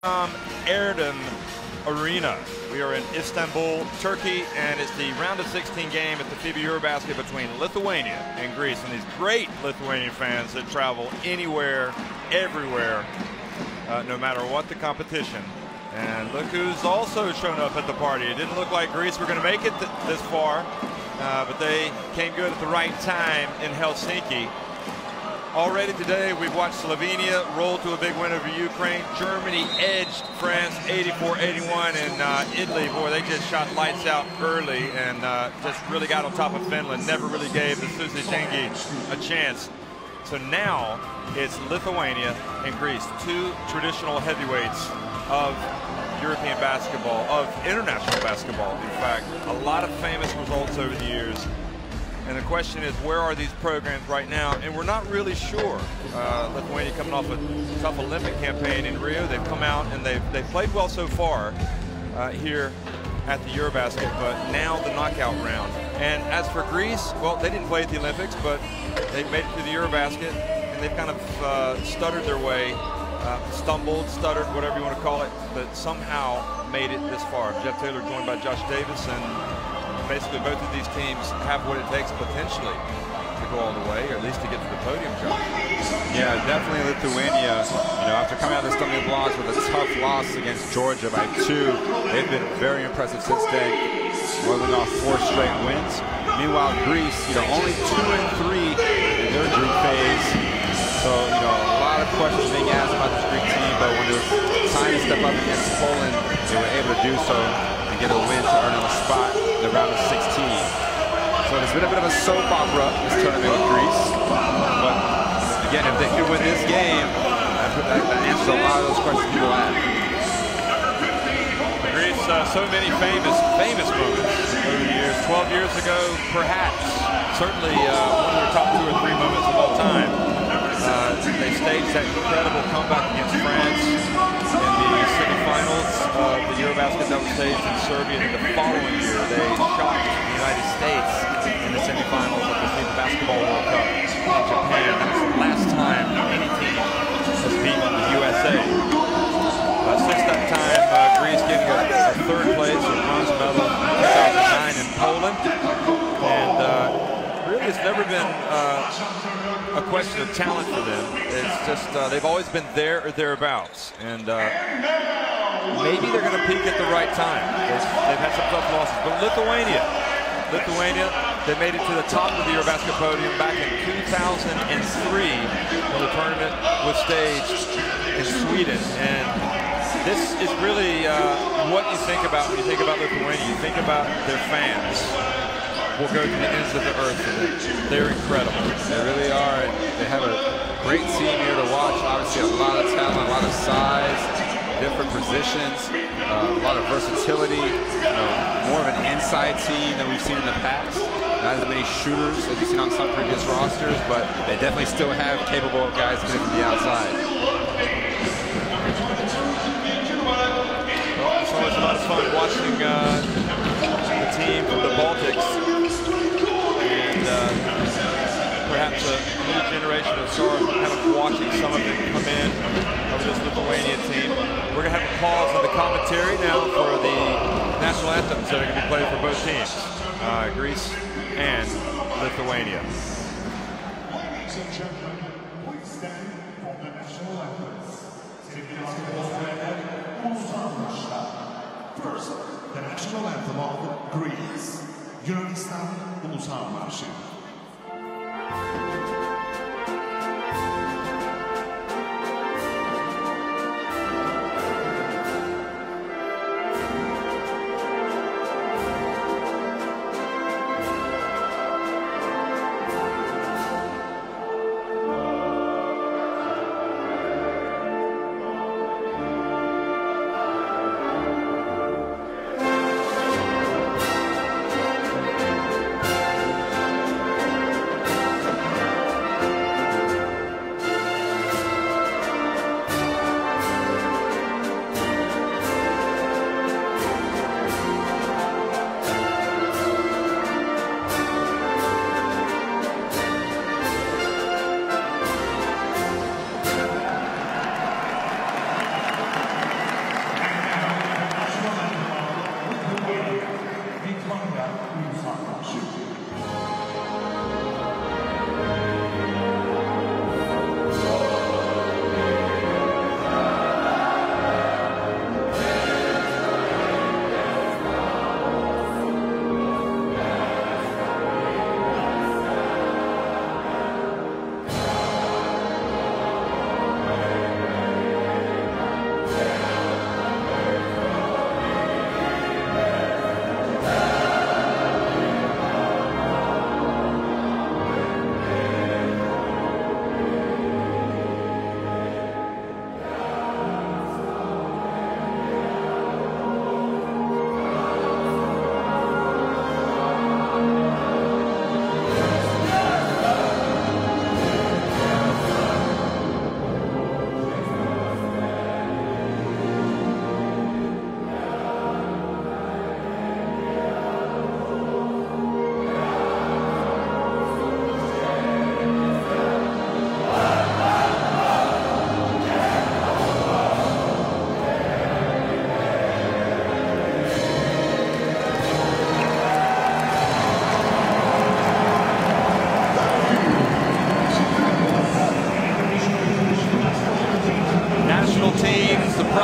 Erdem Arena. We are in Istanbul, Turkey, and it's the round of 16 game at the FIBA EuroBasket between Lithuania and Greece. And these great Lithuanian fans that travel anywhere, everywhere, no matter what the competition. And look who's also shown up at the party. It didn't look like Greece were going to make it this far, but they came good at the right time in Helsinki. Already today, we've watched Slovenia roll to a big win over Ukraine. Germany edged France 84-81, and Italy, boy, they just shot lights out early and just really got on top of Finland. Never really gave the Susi a chance. So now it's Lithuania and Greece, two traditional heavyweights of European basketball, of international basketball. In fact, a lot of famous results over the years. And the question is, where are these programs right now? And we're not really sure. Lithuania coming off a tough Olympic campaign in Rio. They've come out and they've played well so far here at the EuroBasket, but now the knockout round. And as for Greece, well, they didn't play at the Olympics, but they've made it to the EuroBasket, and they've kind of stuttered their way, stumbled, stuttered, whatever you want to call it, but somehow made it this far. Jeff Taylor joined by Josh Davis, and basically both of these teams have what it takes potentially to go all the way, or at least to get to the podium, Josh. Yeah, definitely Lithuania, after coming out of the stumbling blocks with a tough loss against Georgia by 2, they've been very impressive since then, rolling off 4 straight wins. Meanwhile, Greece, only 2-3 in their group phase. So, a lot of questions being asked about this Greek team, but when it was time to step up against Poland, they were able to do so and get a win to earn a spot in the round of 16. So there's been a bit of a soap opera this tournament with Greece. But again, if they can win this game, that answers a lot of those questions people have. Greece, so many famous moments over the years. 12 years ago, perhaps, certainly one of their top 2 or 3 moments of all time. They staged that incredible comeback against France in the semifinals of the EuroBasket that was staged in Serbia. And the following year, they shocked the United States in the semifinals of the FIBA Basketball World Cup in Japan. That was the last time any team has beaten the USA. Since that time, Greece getting a 3rd place, a bronze medal in 2009 in Poland. And really, it's never been a question of talent for them. It's just they've always been there or thereabouts, and maybe they're going to peak at the right time. They've had some tough losses, but Lithuania, they made it to the top of the EuroBasket podium back in 2003 when the tournament was staged in Sweden. And this is really what you think about when you think about Lithuania. You think about their fans. Will go to the ends of the earth for them. They're incredible. They really are. They have a great team here to watch. Obviously, a lot of talent, a lot of size, different positions, a lot of versatility. More of an inside team than we've seen in the past. Not as many shooters as you've seen on some previous rosters, but they definitely still have capable guys coming from the outside. Well, it's always a lot of fun watching the team from the Baltics. Perhaps a new generation of stars, kind of watching some of them come in over this Lithuania team. We're going to have a pause in the commentary now for the national anthems that are going to be played for both teams, Greece and Lithuania. Ladies and gentlemen, please stand for the national anthems. First, the national anthem of Greece, Yunanistan Ulusal Marşı.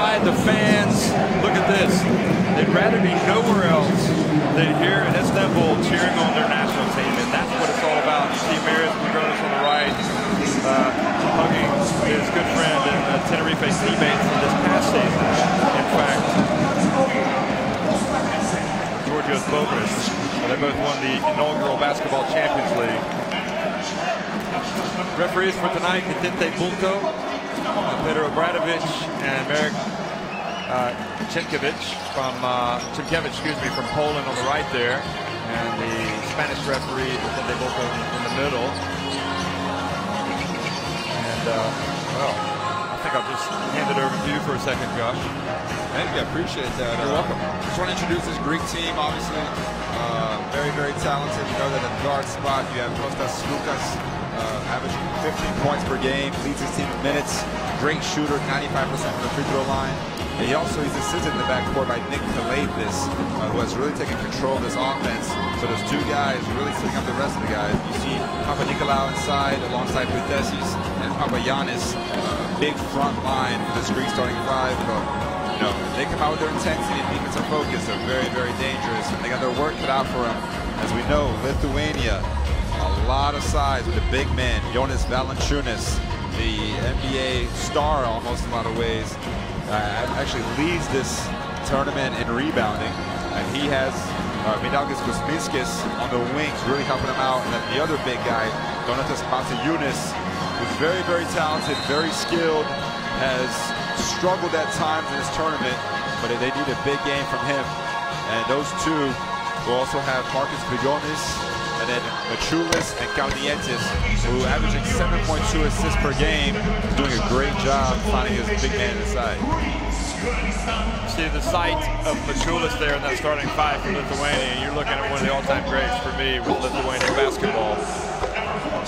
pride, the fans. Look at this. They'd rather be nowhere else than here in Istanbul cheering on their national team, and that's what it's all about. You see Marius Magronis on the right, hugging his good friend and Tenerife teammate from this past season. In fact, Georgios Bogris. They both won the inaugural Basketball Champions League. Referees for tonight, Vicente Bulto, Pedro Obradovic, and Marek Chimkevich from Poland on the right there, and the Spanish referee Vicente Bulto in the middle. And well, I think I'll just hand it over to you for a second, Josh. Thank you, I appreciate that. You're welcome. Just want to introduce this Greek team, obviously. Very, very talented. You know that at the guard spot, you have Kostas Lukas, averaging 15 points per game, leads his team in minutes. Great shooter, 95% from the free throw line. And he's assisted in the backcourt by Nick Kalathis, who has really taken control of this offense. So those two guys really sitting up the rest of the guys. You see Papa Nikolaou inside alongside Putesis and Papa Giannis. Big front line for this Greek starting five. But, you know, they come out with their intensity and defensive focus. They're very, very dangerous. And they got their work cut out for them. As we know, Lithuania, a lot of size with a big man, Jonas Valanciunas, the NBA star almost in a lot of ways. Actually leads this tournament in rebounding, and he has Mindaugas Kuzminskis on the wings really helping him out, and then the other big guy, Donatas Patsayunis, who's very, very talented, very skilled, has struggled at times in this tournament, but they need a big game from him. And those two will also have Marcus Grigonis, and then Machulis and Kalnietis, who averaging 7.2 assists per game, is doing a great job finding his big man inside. See the sight of Machulis there in that starting five for Lithuania. You're looking at one of the all-time greats for me with Lithuanian basketball.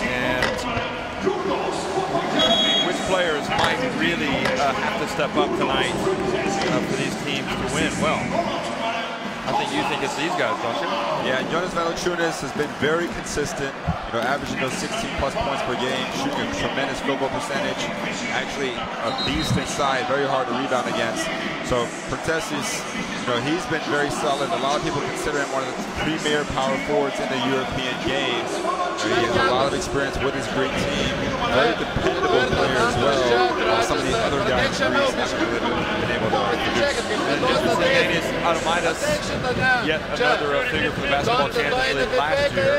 And which players might really have to step up tonight for these teams to win? Well, I think you think it's these guys, don't you? Yeah, Jonas Valanciunas has been very consistent, you know, averaging those 16-plus points per game, shooting a tremendous field goal percentage, actually a beast inside, very hard to rebound against. So Putesis, you know, he's been very solid. A lot of people consider him one of the premier power forwards in the European game. He has a lot of experience with his Greek team, very dependable player as well, while some of the other guys in Greece haven't really been able to produce. Yet another figure for the Basketball Champions League last year,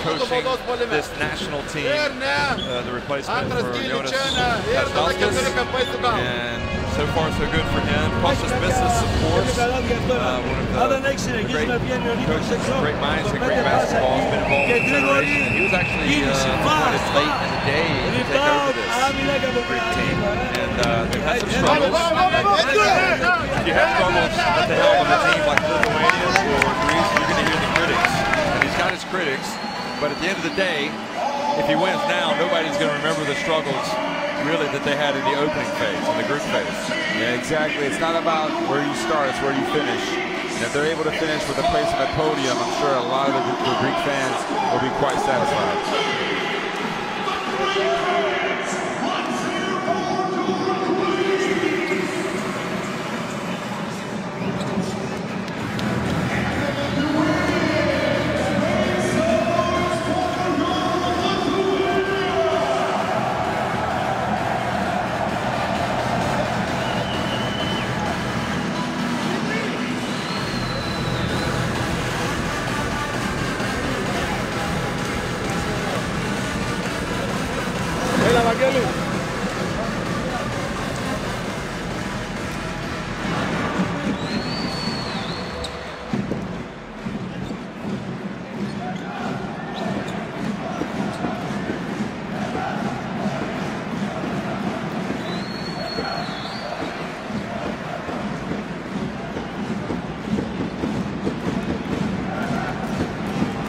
coaching this national team, the replacement for Jonas Pastalskis, and so far so good for him. Kostas Missis, of course, one of the great coaches, great minds in Greek basketball, has been involved in the federation. He was actually appointed late in the day to take over this Greek team, and they've had some struggles. You have struggles at the helm of a team like Lithuania or Greece, you're going to hear the critics. And he's got his critics, but at the end of the day, if he wins now, nobody's going to remember the struggles really that they had in the opening phase, in the group phase. Yeah, exactly. It's not about where you start, it's where you finish. And if they're able to finish with a place on the podium, I'm sure a lot of the Greek fans will be quite satisfied.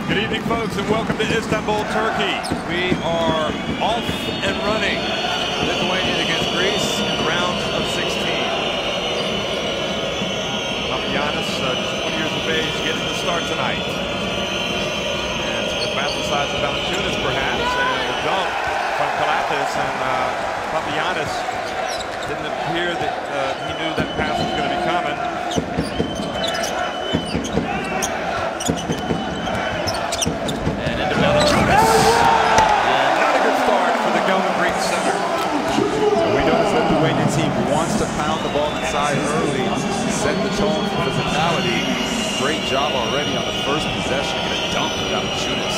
Good evening, folks, and welcome to Istanbul, Turkey. We are off and running. Lithuania against Greece in the round of 16. Giannis, just 20 years of age, getting the start tonight. And about the size of Valanciunas, perhaps, and a dunk from Kalathis, and Papagiannis didn't here that he knew that pass was going to be coming. And into Valanciunas. And not a good start for the Golden Greek center. We know this Lithuanian team wants to pound the ball inside early, set the tone for physicality. Great job already on the first possession. Get a dunk for Valanciunas.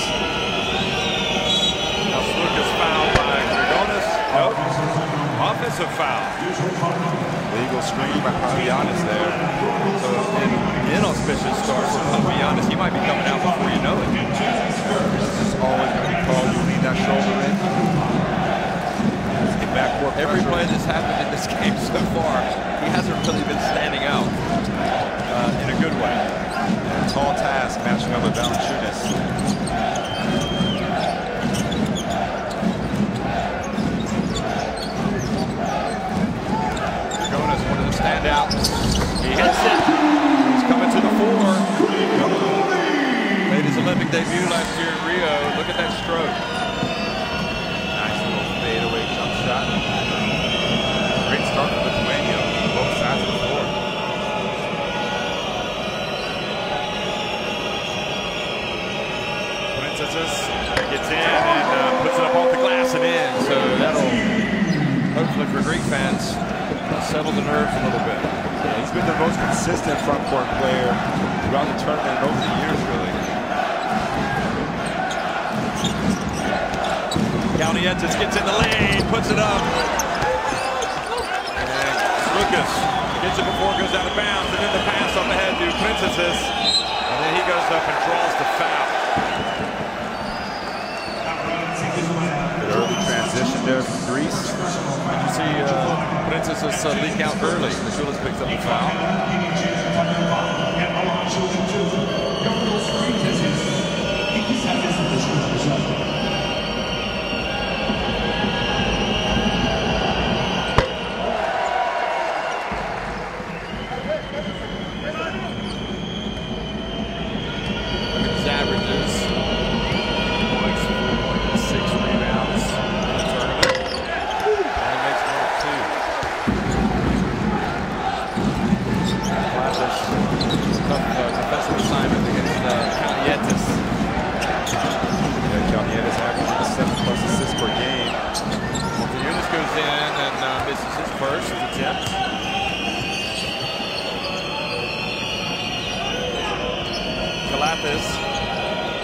Now Lucas fouled by Grigonis. Nope. Offensive foul. Legal screen by Pavianis there. So an inauspicious start for Pavianis. He might be coming out before you know it. This is always going to be called. You lean that shoulder in. Backcourt every play that's happened in this game so far, he hasn't really been standing out in a good way. And a tall task matching up with Valanciunas. Grigonis, one of the standouts. He hits it. He's coming to the floor. Made his Olympic debut last year in Rio. Look at that stroke. Nice little fadeaway jump shot. Great start for Lithuania on both sides of the floor. Princesses gets in and puts it up off the glass and in. So that'll, hopefully for Greek fans, settle the nerves a little bit. Yeah, he's been the most consistent front court player throughout the tournament and over the years, really. Kalnietis gets in the lane, puts it up. And Lucas gets it before it goes out of bounds, and then the pass up ahead to Princesses. And then he goes up and draws the foul. Good early transition there from Greece. Did you see Princesses leak out early? Julius picks up the foul.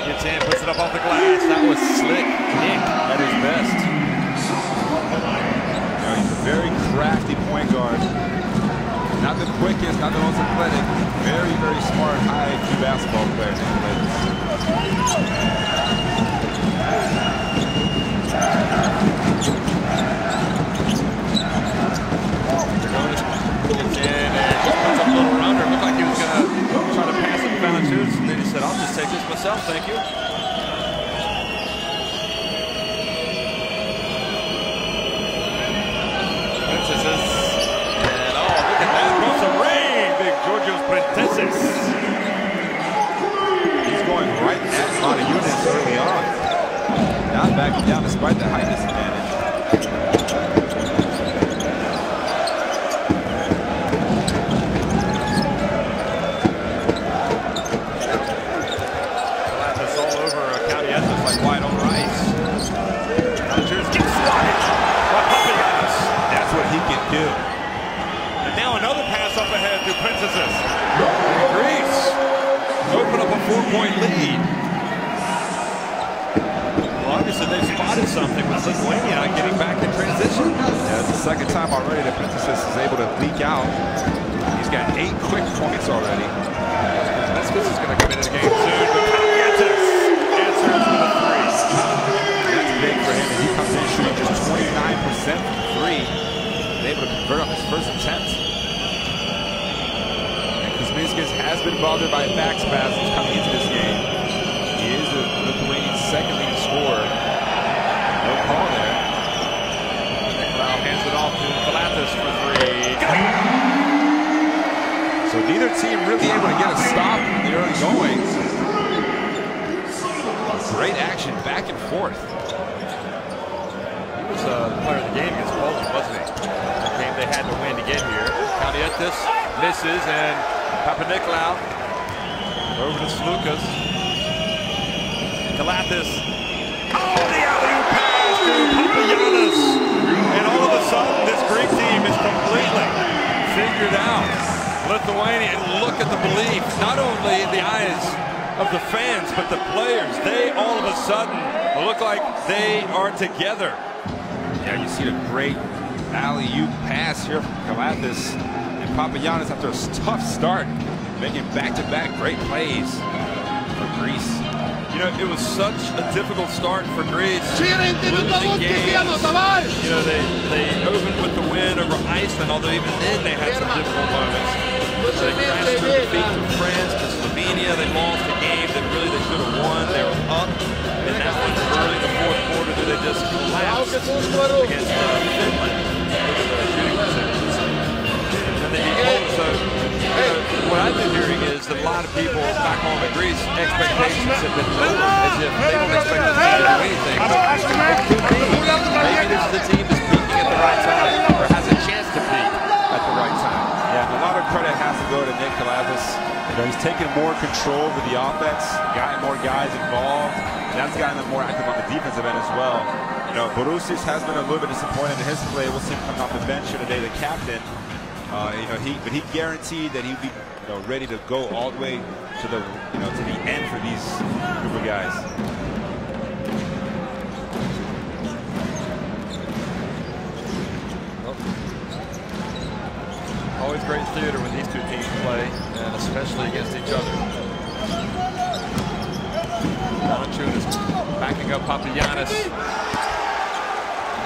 Gets in, puts it up off the glass. That was slick Nick at his best. You know, he's a very crafty point guard. Not the quickest, not the most athletic. Very, very smart, high IQ basketball player. Gets in and just puts up a little rounder. Looked like he was going to try to pass it to Valanciunas, and then he said, I'll just take this myself, thank you. Princesses. And oh, look at that. Bumps of rain. Big Georgios Princesses. He's going right at Valanciunas early on. Not backing down despite the height disadvantage. Wide on rice. Valanciunas gets swatted by Pavianis. That's what he can do. And now another pass up ahead to Princesses. Greece open up a 4-point lead. Well, obviously they spotted something with Lithuania not getting back in transition. Yeah, it's the second time already that Princesses is able to leak out. He's got 8 quick points already. This is going to come into the game soon. But Kalnietis answers with a 3. That's big for him. He comes in shooting just 29% from 3. And able to convert on his first attempt. And Kuzminskas has been bothered by back spasms coming into this game. He is the Lithuanian's second leading scorer. No call there. Nicolau hands it off to Kalnietis for 3. So neither team really able to get a stop in the early goings. Great action back and forth. He was the player of the game against Poland, wasn't he? Came they had to win to get here. Kalnietis misses, and Papanikolaou over to Slukas. Kalnietis. Oh, the alley-oop pass to Papagiannis. And all of a sudden, this Greek team is completely figured out. Lithuania, and look at the belief, not only in the eyes of the fans, but the players. They all of a sudden look like they are together. Yeah, you see the great alley-oop pass here from Kalnietis. And Papagiannis, after a tough start, making back-to-back great plays for Greece. You know, it was such a difficult start for Greece. Losing games. You know, they opened with the win over Iceland, although even then they had some difficult moments. They crashed through defeat to France, to Slovenia. They lost a game that really they should have won. They were up. And that one early in the fourth quarter, they just collapsed against Finland. Look at the shooting percentages. And they beat Poland. So, you know, what I've been hearing is that a lot of people back home in Greece, expectations have been lowered, as if they don't expect us to do anything. But it could be. Maybe this is the team that's peaking at the right time, or has a chance to peak at the right time. Yeah, a lot of credit has to go to Nick Kalnietis. You know, he's taken more control over the offense, gotten more guys involved, and that's gotten them more active on the defensive end as well. You know, Borussis has been a little bit disappointed in his play. We'll see him coming off the bench here today, the captain. You know, but he guaranteed that he'd be, you know, ready to go all the way to the, you know, to the end for these group of guys. Always great theater when these two teams play, and especially against each other. Valanciunas backing up Papagiannis.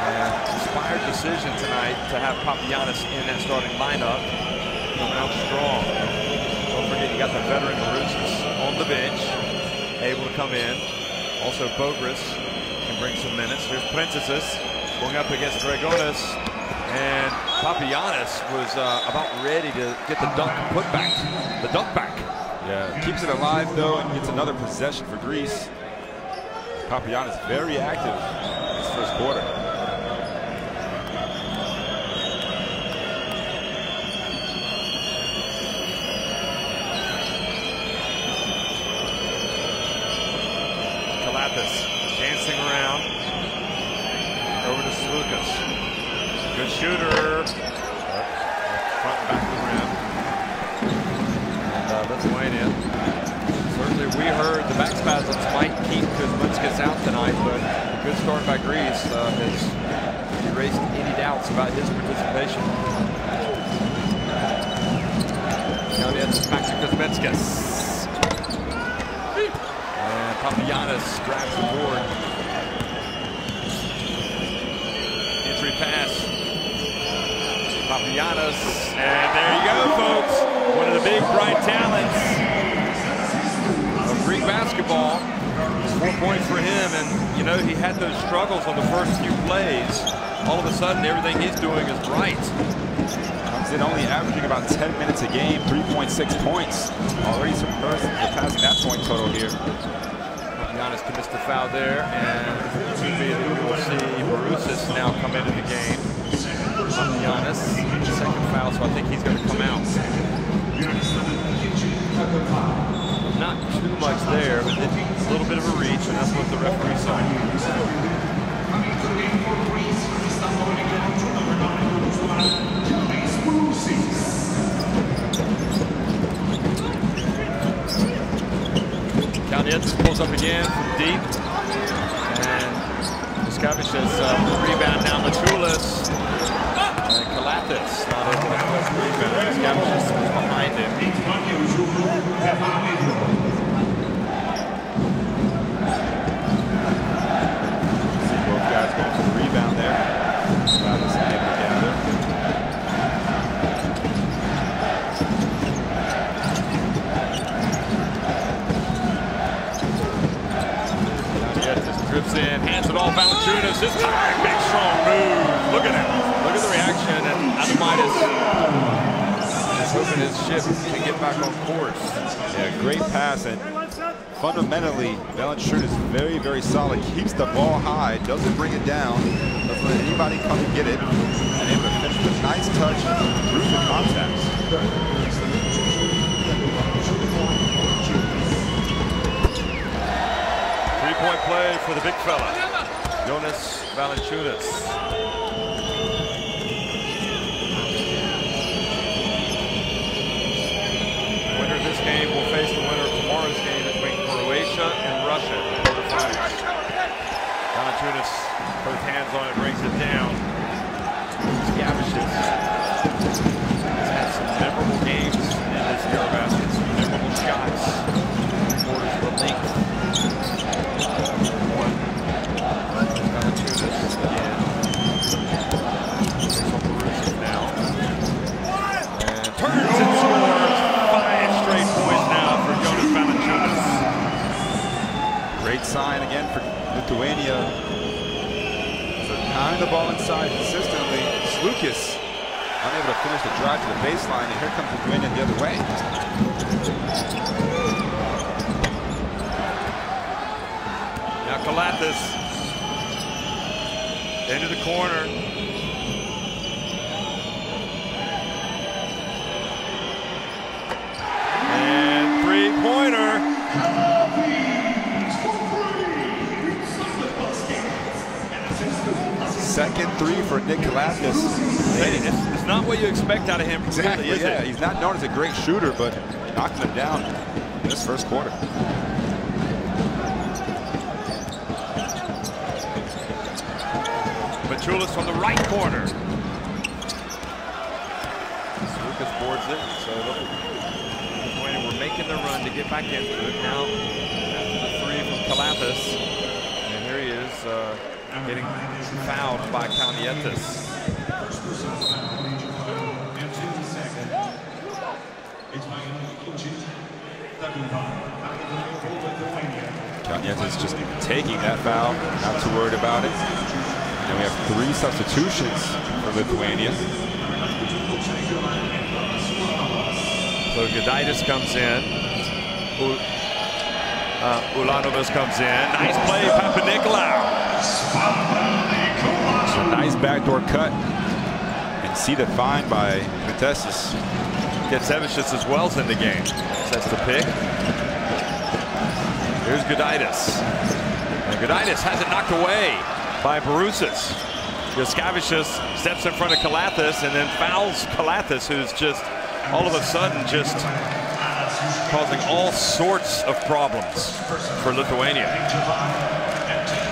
And inspired decision tonight to have Papagiannis in that starting lineup. Coming out strong. Don't forget you got the veteran Borussis on the bench, able to come in. Also Bogris can bring some minutes. Here's Princesses going up against Dragonis. And Papagiannis was about ready to get the dunk back. Yeah, keeps it alive though, and gets another possession for Greece. Papagiannis very active in this first quarter. Kalnietis dancing around over to Slukas. Good shooter. Front and back of the rim. And Lithuania. Certainly we heard the back spasms might keep Kuzminskas out tonight, but a good start by Greece has erased any doubts about his participation. Now it's back to Kuzminskas. And Papagiannis grabs the board. Entry pass. Papagiannis, and there you go, folks. One of the big, bright talents of Greek basketball. 4 points for him, and you know, he had those struggles on the first few plays. All of a sudden, everything he's doing is right. Comes in only averaging about 10 minutes a game, 3.6 points. Already surpassing that point total here. Papagiannis commits the foul there, and it should be that we'll see Borussis now come into the game. Papagiannis, second foul, so I think he's going to come out. Not too much there, but a little bit of a reach, and that's what the referee saw. Kalnietis pulls up again from deep, and Muskavich has rebound now. Machulis. And Kalnietis not able to get the rebound. Muskavich is behind him. See both guys going for the rebound there. Muskavich able to gather. Kalnietis drips in, hands it off. Valanciunas this time, big strong move. Look at him. Look at the reaction, and Adamaitis is hoping his ship can get back on course. Yeah, great pass, and fundamentally, Valanciunas is very, very solid. Keeps the ball high, doesn't bring it down, doesn't let anybody come and get it. And unable to finish with a nice touch through the contacts. Three-point play for the big fella, Jonas Valanciunas. The winner of this game will face the winner of tomorrow's game between Croatia and Russia in the quarterfinals. Valanciunas puts hands on it, brings it down. Scavicius has had some memorable games in this EuroBasket, some memorable shots. Quarters of the length. One. Valanciunas again. There's Operusic now. And turns and scores. 5 straight points now for Jonas Valanciunas. Great sign again for Lithuania. Pounding the ball inside consistently. Slukas unable to finish the drive to the baseline, and here comes Lithuania the other way. Now Kalathis into the corner. And three-pointer. Second three for Nick Kalathis. It's not what you expect out of him. Exactly, really, is yeah. it? He's not known as a great shooter, but knocking him down in this first quarter. Machulis from the right corner. Lucas boards it, so Lithuania were making the run to get back into it. Now, after the three from Kalathis, and here he is getting fouled by Kalnietis. Kalnietis just taking that foul, not too worried about it. And we have 3 substitutions for Lithuania. So Gudaitis comes in. Ulanovas comes in. Nice play, Papanikolaou. A nice backdoor cut. And see the find by Vitessis. Getsevicius as well's in the game. Sets the pick. Here's Gudaitis. And Gudaitis has it knocked away by Barousis. Scavicius steps in front of Kalathis and then fouls Kalathis, who's just all of a sudden just causing all sorts of problems for Lithuania.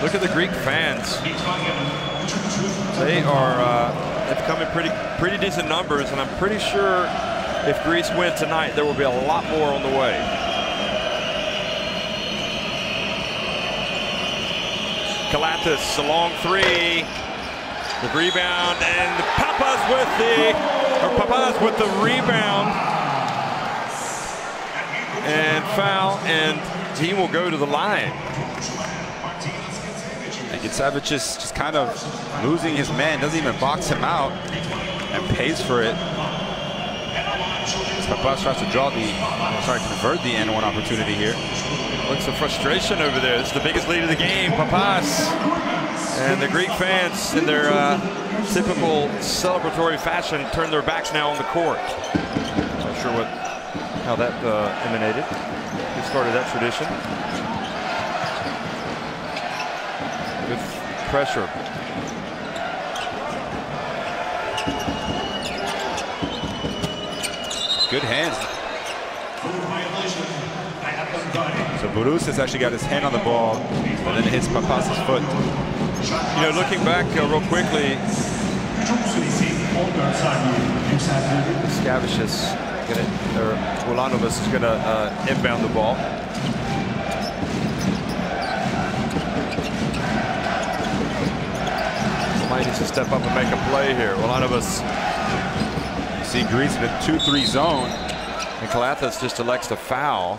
Look at the Greek fans. They are they've come in pretty decent numbers, and I'm pretty sure if Greece wins tonight, there will be a lot more on the way. Kalathis, a long three. The rebound, and Papas with the rebound. And foul, and he will go to the line. And Getsevicius just kind of losing his man, doesn't even box him out, and pays for it. Papas tries to convert the N1 opportunity here. Looks some frustration over there. This is the biggest lead of the game. Papas and the Greek fans, in their typical celebratory fashion, turn their backs now on the court. Not sure how that emanated. Who started that tradition? Good pressure. Good hands. So Barousis actually got his hand on the ball, and then it hits Papas's foot. You know, looking back real quickly, Scavicius or Ulanovas is going to inbound the ball. Might need to step up and make a play here. Ulanovas. You see Greece in a 2-3 zone. And Kalathis just elects to foul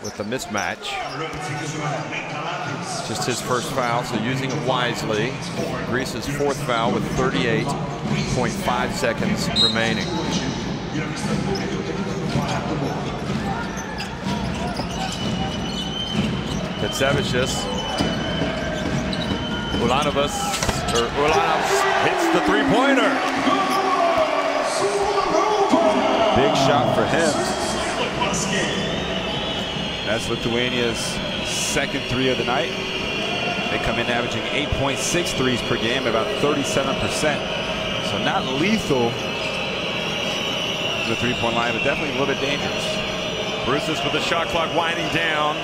with the mismatch. Just his first foul, so using it wisely. Greece's 4th foul with 38.5 seconds remaining. Getsevicius. Ulanovas Ulanovs hits the three-pointer. Big shot for him. That's Lithuania's second three of the night. They come in averaging 8.6 threes per game, about 37%. So not lethal to the three-point line, but definitely a little bit dangerous. Bruces with the shot clock winding down.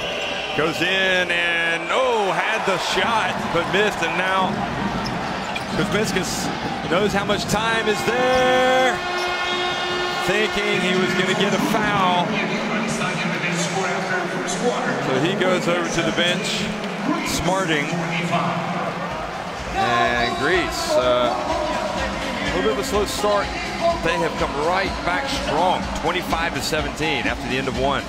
Goes in and, had the shot, but missed. And now Kuzminskas knows how much time is there. Thinking he was going to get a foul. So he goes over to the bench, smarting. And Greece, a little bit of a slow start. They have come right back strong, 25-17 after the end of one.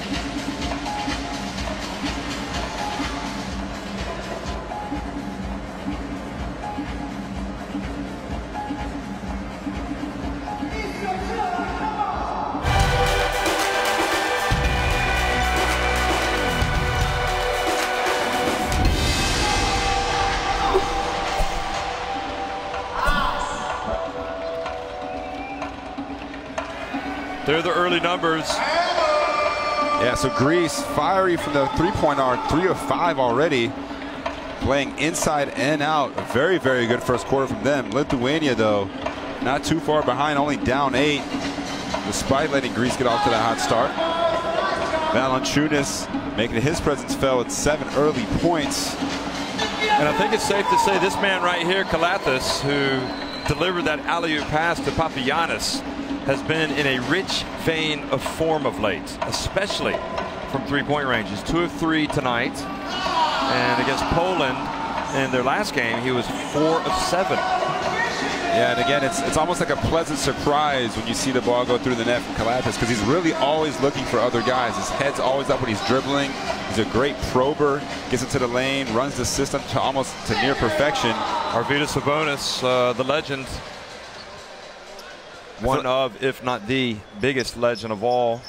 They're the early numbers. Yeah, so Greece fiery from the three-point arc, 3 of 5 already. Playing inside and out. A very, very good first quarter from them. Lithuania, though, not too far behind, only down 8, despite letting Greece get off to that hot start. Valanciunas making his presence felt with 7 early points. And I think it's safe to say this man right here, Kalathis, who delivered that alley-oop pass to Papagiannis, has been in a rich vein of form of late, especially from three-point ranges. 2 of 3 tonight. And against Poland in their last game, he was 4 of 7. Yeah, and again, it's almost like a pleasant surprise when you see the ball go through the net from Kalathis, because he's really always looking for other guys. His head's always up when he's dribbling. He's a great prober, gets into the lane, runs the system to almost to near perfection. Arvydas Sabonis, the legend. One of, if not the biggest legend of all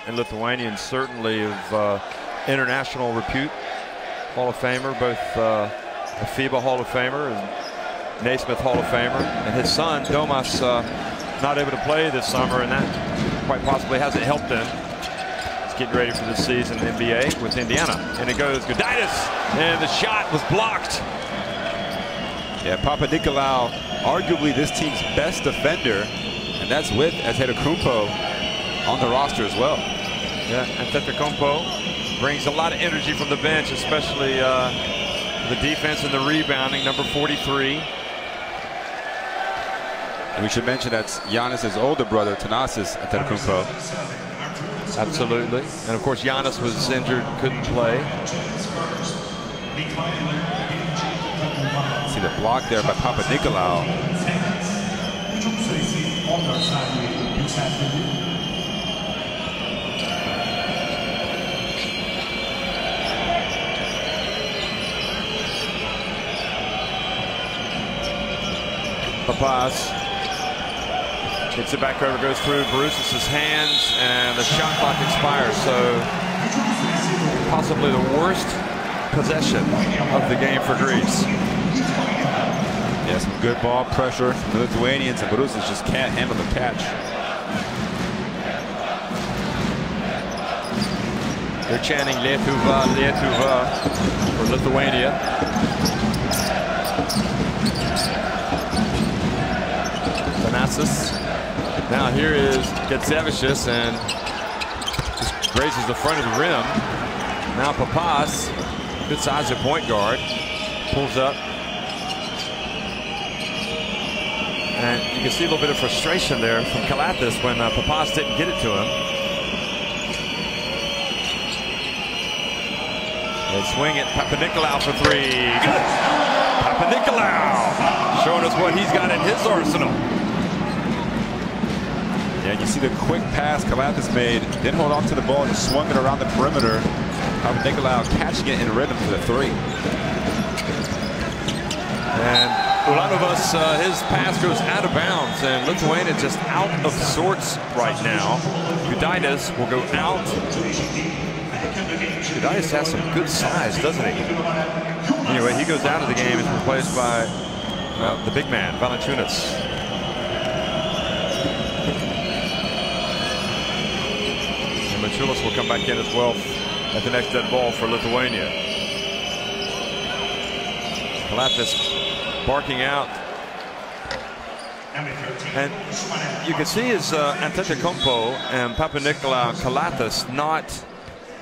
in Lithuania, and certainly of international repute. Hall of Famer, both a FIBA Hall of Famer and Naismith Hall of Famer. And his son, Domas, not able to play this summer, and that quite possibly hasn't helped him. He's getting ready for this season in the NBA with Indiana. And it goes Gudaitis, and the shot was blocked. Yeah, Papanikolaou, arguably this team's best defender. And that's with Antetokounmpo on the roster as well. Yeah, Antetokounmpo brings a lot of energy from the bench, especially the defense and the rebounding, number 43. And we should mention that's Giannis's older brother, Thanasis Antetokounmpo. Absolutely. And of course, Giannis was injured, couldn't play. See the block there by Papanikolaou. Papas gets it back over, goes through Bruce's hands, and the shot clock expires. So possibly the worst possession of the game for Greece. Yeah, some good ball pressure from the Lithuanians, and Bruces just can't handle the catch. They're chanting Lietuva, Lietuva for Lithuania. Thanasis. Now here is Getsevicius, and just grazes the front of the rim. Now Papas, good size at point guard, pulls up. And you can see a little bit of frustration there from Kalathis when Papas didn't get it to him. They swing it. Papanikolaou for 3. Good. Papanikolaou showing us what he's got in his arsenal. Yeah, you see the quick pass Kalathis made. Didn't hold on to the ball, just swung it around the perimeter. Papanikolaou catching it in rhythm for the 3. And Ulanovas, his pass goes out of bounds, and Lithuania just out of sorts right now. Gudaitis will go out. Gudaitis has some good size, doesn't he? Anyway, he goes out of the game. Is replaced by the big man, Valanciunas. And Mačiulis will come back in as well at the next dead ball for Lithuania. Kalatas barking out. And you can see as Antetokounmpo and Papanikolaou and Kalatas not.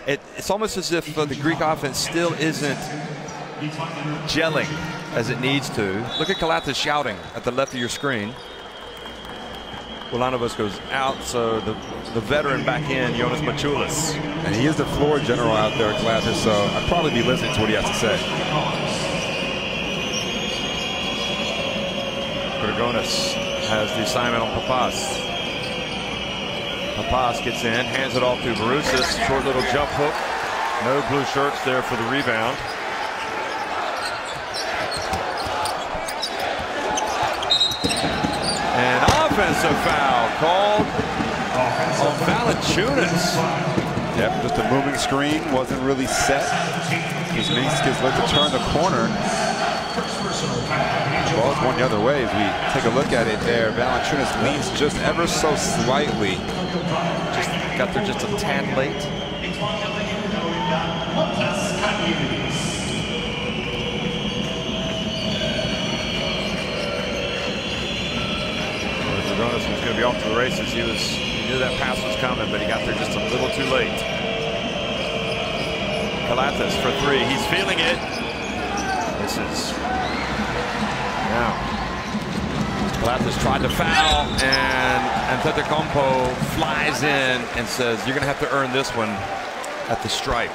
It's almost as if the Greek offense still isn't gelling as it needs to. Look at Kalatas shouting at the left of your screen. Ulanovas goes out, so the veteran back in, Jonas Mačiulis. And he is the floor general out there at Kalatas, so I'd probably be listening to what he has to say. Grigonis has the assignment on Papas. Papas gets in, hands it off to Barousas. Short little jump hook. No blue shirts there for the rebound. And offensive foul called on Valanciunas. Yep, just a moving screen, wasn't really set. Kuzminskas looked to turn the corner. The ball's going the other way as we take a look at it there. Valanciunas leans just ever so slightly. Just got there just a tad late. Grigonis was going to be off to the races. He knew that pass was coming, but he got there just a little too late. Kalatas for three. He's feeling it. This is now. Kalatas tried to foul, and Antetokounmpo flies in and says, "You're going to have to earn this one at the stripe."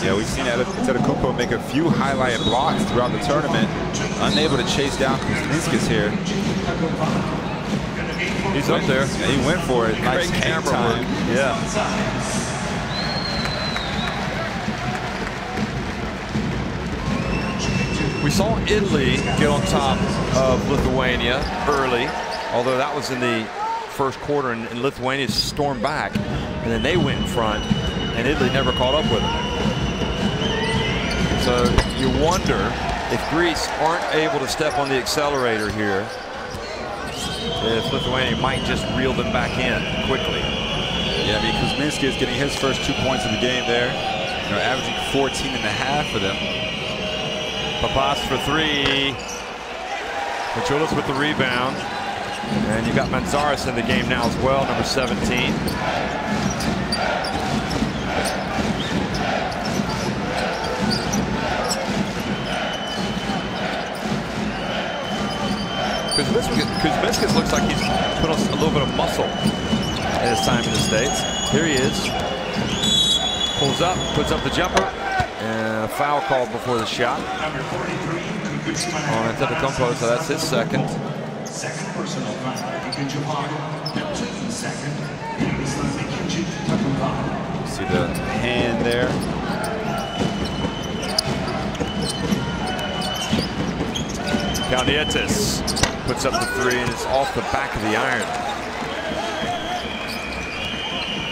Yeah, we've seen Antetokounmpo make a few highlighted blocks throughout the tournament. Unable to chase down Kuzminskas here. He's up there. Yeah, he went for it. Nice camera time. Yeah. We saw Italy get on top of Lithuania early, although that was in the first quarter, and Lithuania stormed back, and then they went in front, and Italy never caught up with them. So you wonder if Greece aren't able to step on the accelerator here, if Lithuania might just reel them back in quickly. Yeah, I mean, Kuzminskas is getting his first 2 points of the game there. You know, averaging 14.5 for them. Papas for three. Mačiulis with the rebound. And you got Manzaris in the game now as well, number 17. Kuzminskas looks like he's put on a little bit of muscle in his time in the States. Here he is. Pulls up, puts up the jumper. And a foul called before the shot on Antetokounmpo, so that's his second. Second personal foul. See the hand there. Kalnietis puts up the three, and it's off the back of the iron.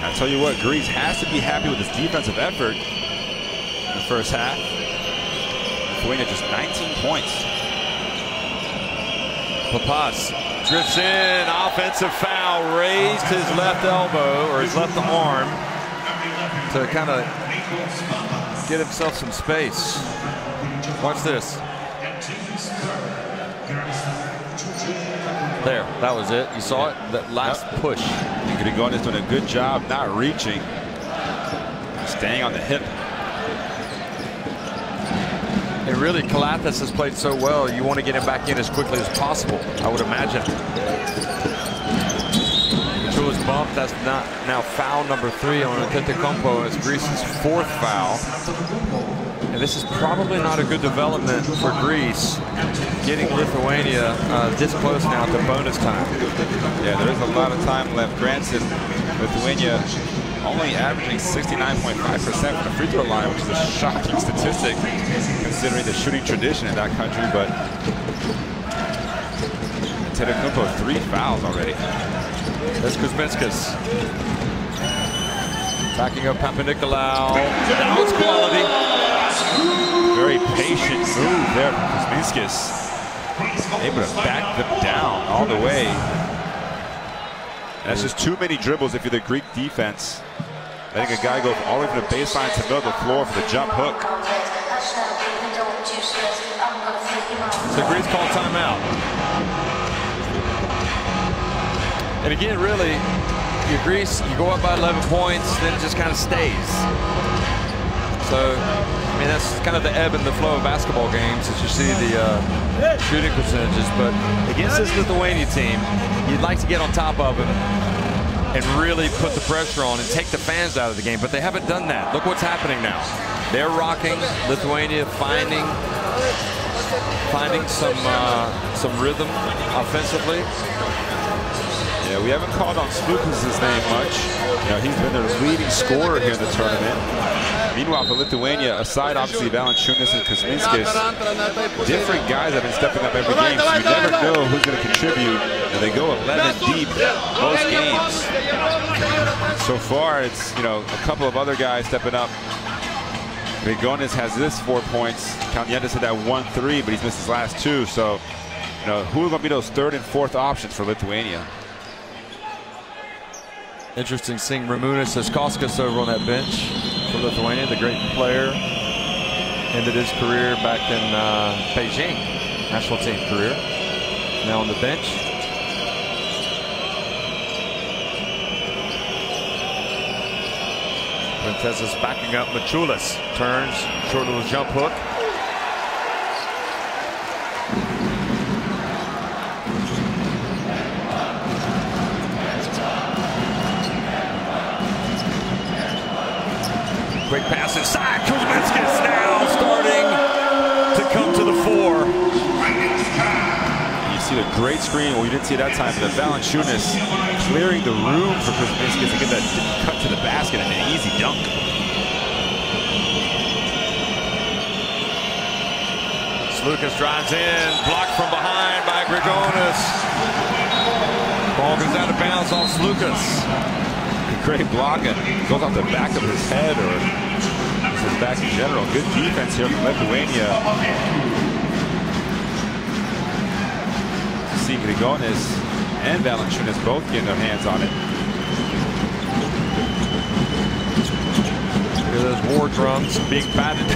I tell you what, Greece has to be happy with his defensive effort. First half. Lithuania just 19 points. Papas drifts in, offensive foul, raised his left elbow or his left arm to kind of get himself some space. Watch this. There, that was it. You saw it, that last push. And Grigonis doing a good job not reaching, staying on the hip. And really, Kalatas has played so well, you want to get him back in as quickly as possible, I would imagine. Mačiulis bumped. That's now foul number 3 on Antetokounmpo. It's Greece's 4th foul. And this is probably not a good development for Greece, getting Lithuania this close now to bonus time. Yeah, there is a lot of time left. Granted, Lithuania only averaging 69.5% from the free throw line, which is a shocking statistic considering the shooting tradition in that country. But Antetokounmpo 3 fouls already. There's Kuzminskas. Backing up Papanikolaou. Now it's quality. very patient move there from Kuzminskis. Able to back them down all the way. That's just too many dribbles if you're the Greek defense. I think a guy goes all the way from the baseline to the middle of the floor for the jump hook. So Greece called timeout. And again, really, Greece, you go up by 11 points, then it just kind of stays. So, I mean, that's kind of the ebb and the flow of basketball games as you see the shooting percentages. But against this Lithuania team, you'd like to get on top of them and really put the pressure on and take the fans out of the game. But they haven't done that. Look what's happening now. They're rocking. Lithuania finding some rhythm offensively. Yeah, we haven't called on Slukas' name much. You know, he's been their leading scorer here in the tournament. Meanwhile, for Lithuania, aside obviously Valanciunas and Kuzminskis, different guys have been stepping up every game, so you never know who's going to contribute. And they go 11 deep most games. So far, it's, you know, a couple of other guys stepping up. Grigonis has this 4 points. Kalnietis had that 1-3, but he's missed his last 2. So, you know, who are going to be those third and fourth options for Lithuania? Interesting seeing Ramunas Kauskas over on that bench for Lithuania, the great player. Ended his career back in Beijing, national team career. Now on the bench. Quintez's backing up Machulis. Turns, short little jump hook. Quick pass inside. Kuzminskis now starting to come to the fore. You see the great screen. Well, you didn't see it that time. But Valanciunas clearing the room for Kuzminskis to get that cut to the basket and an easy dunk. Slukas drives in, blocked from behind by Grigonis. Ball goes out of bounds off Slukas. Great blocking. Goes off the back of his head or just his back in general. Good defense here from Lithuania. See Grigonis and Valanciunas both getting their hands on it. Look at those war drums being batted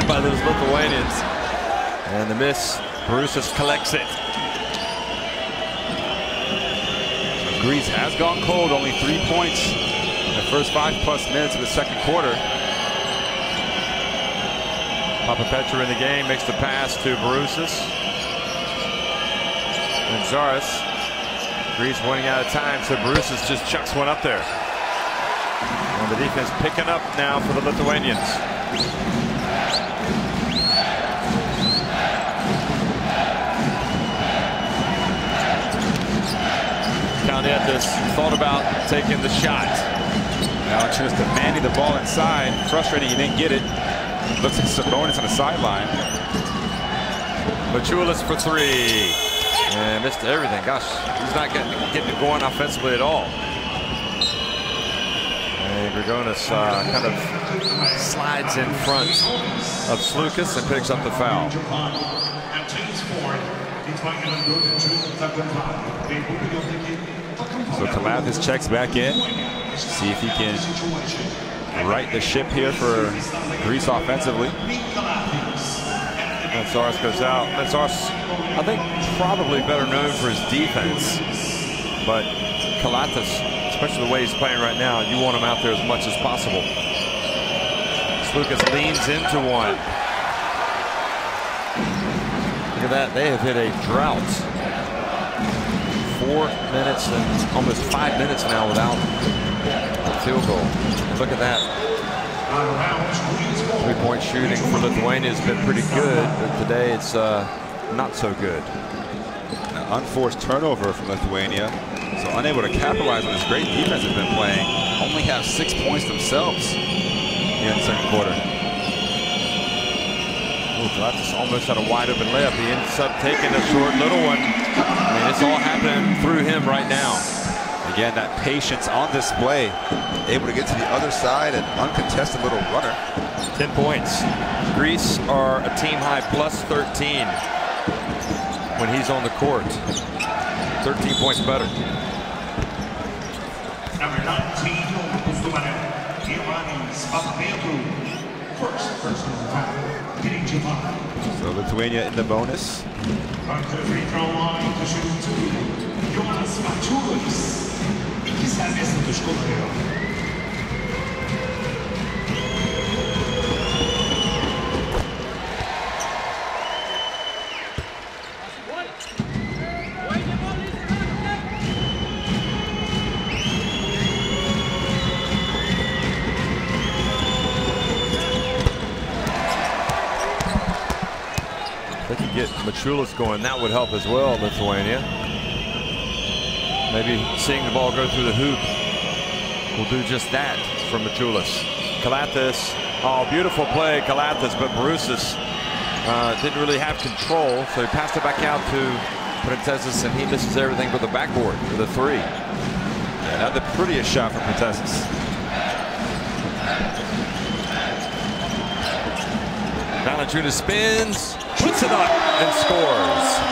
by those Lithuanians. And the miss, Borussis collects it. Greece has gone cold, only 3 points in the first 5+ minutes of the second quarter. Papapetra in the game, makes the pass to Borussis. And Zaris. Greece running out of time, so Borussis just chucks one up there. And the defense picking up now for the Lithuanians. Kalnietis thought about taking the shot. Valanciunas demanding the ball inside. Frustrating he didn't get it. Looks like Sabonis on the sideline. Machulis for 3. And missed everything. Gosh, he's not getting it going offensively at all. And Grigonis kind of slides in front of Slukas and picks up the foul. So Kalathis checks back in. See if he can right the ship here for Greece offensively. And Zaris goes out. And Zaris, I think, probably better known for his defense. But Kalathis, especially the way he's playing right now, you want him out there as much as possible. Slukas leans into one. Look at that. They have hit a drought. 4 minutes and almost 5 minutes now without a field goal. Look at that. 3-point shooting for Lithuania has been pretty good, but today it's not so good. An unforced turnover from Lithuania, so unable to capitalize on this great defense they've been playing. Only have 6 points themselves here in the second quarter. Kalathis almost had a wide open layup. He ends up taking a short little one. I mean, it's all happening through him right now. Again, that patience on display, able to get to the other side and uncontested little runner. 10 points. Greece are a team high plus 13 when he's on the court. 13 points better. Number 19, Lithuania. First personal foul. So Lithuania in the bonus. On the free throw line to shoot two. Jonas Mačiulis. İki serbest atış kullanıyor. They could get Mačiulis going. That would help as well, Lithuania. Maybe seeing the ball go through the hoop will do just that for Mačiulis. Kalatis, oh, beautiful play, Kalatis, but Barousas didn't really have control, so he passed it back out to Prentezis, and he misses everything but the backboard for the three. Yeah, not the prettiest shot from Prentezis. Valanciunas spins, puts it up, and scores.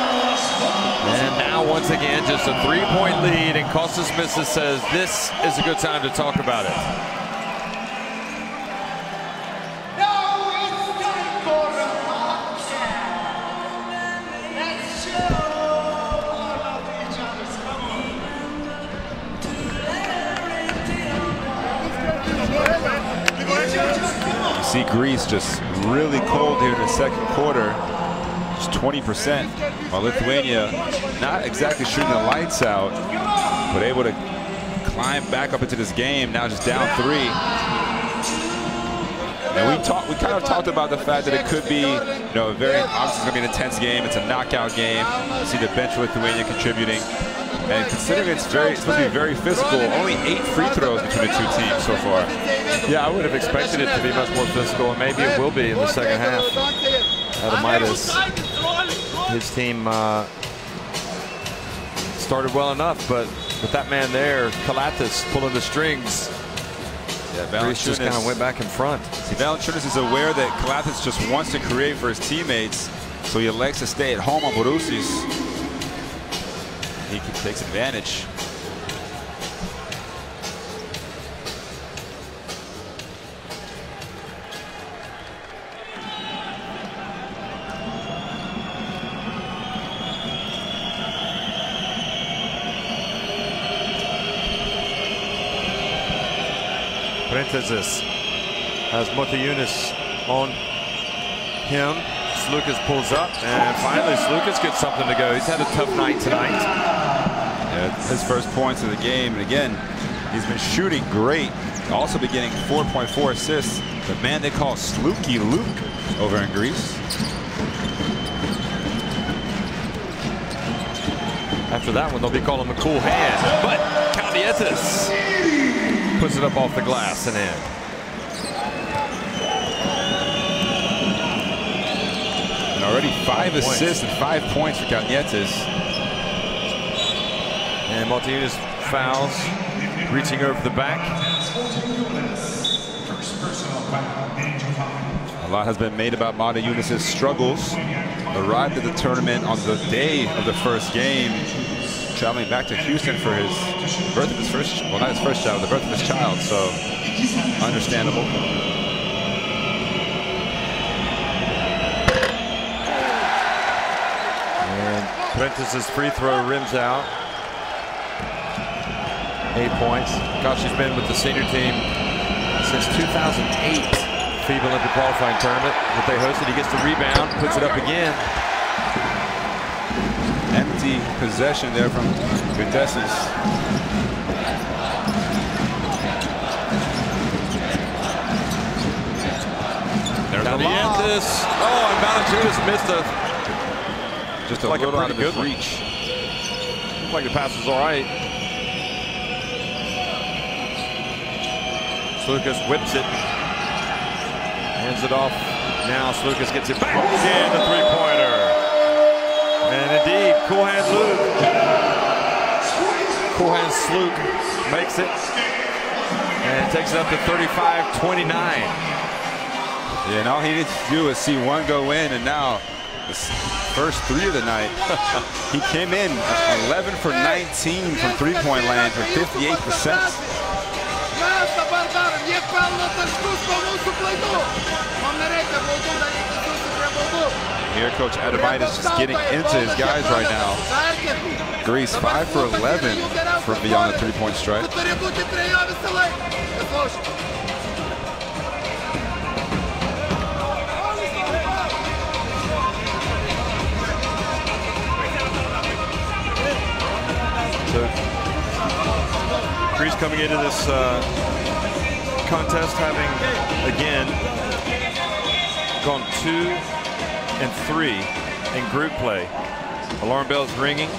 And now, once again, just a three-point lead, and Kostas Missis says this is a good time to talk about it. You see Greece just really cold here in the second quarter. Just 20%, while Lithuania not exactly shooting the lights out, but able to climb back up into this game, now just down three. And we kind of talked about the fact that it could be, you know, obviously it's going to be an intense game. It's a knockout game. You see the bench for Lithuania contributing. And considering it's supposed to be very physical, only 8 free throws between the two teams so far. Yeah, I would have expected it to be much more physical, and maybe it will be in the second half. Adamitis, his team started well enough, but with that man there, Kalatis pulling the strings, Yeah, Greece just kind of went back in front. See, Valanciunas is aware that Kalatis just wants to create for his teammates, so he elects to stay at home on Barousas. He takes advantage. Prentezis has Motiejunas on him. Slukas pulls up, and finally Slukas gets something to go. He's had a tough night tonight. Yeah, his first points of the game, and again, he's been shooting great. Also been getting 4.4 assists. The man they call Sluky Luke over in Greece. After that one, they'll be calling him a cool hand, but Kalnietis puts it up off the glass and in. And already 5 assists and 5 points for Kalnietis. And Motiejunas fouls, reaching over the back. A lot has been made about Motiejunas' struggles. Arrived at the tournament on the day of the first game, traveling back to Houston for his birth of his first, well, not his first child, the birth of his child, so understandable. And Prentezis' free throw rims out. 8 points. Gosh, he's been with the senior team since 2008 FIBA Olympic qualifying tournament that they hosted. He gets the rebound, puts it up again. Empty possession there from Prentezis. There's Kalnietis. Oh, and Valanciunas missed just a like little a out of his reach. Looked like the pass was all right. Slukas whips it. Hands it off. Now Slukas gets it back. And the three-pointer. And indeed, cool hand Luke Kohan Sluk makes it and takes it up to 35-29. Yeah, and all he needs to do is see one go in, and now the first three of the night. He came in 11 for 19 from three-point land for 58%. Here, Coach Adamaitis just getting into his guys right now. Greece 5 for 11 from beyond the three-point stripe. So Greece coming into this contest having again gone 2-3 in group play. Alarm bells ringing,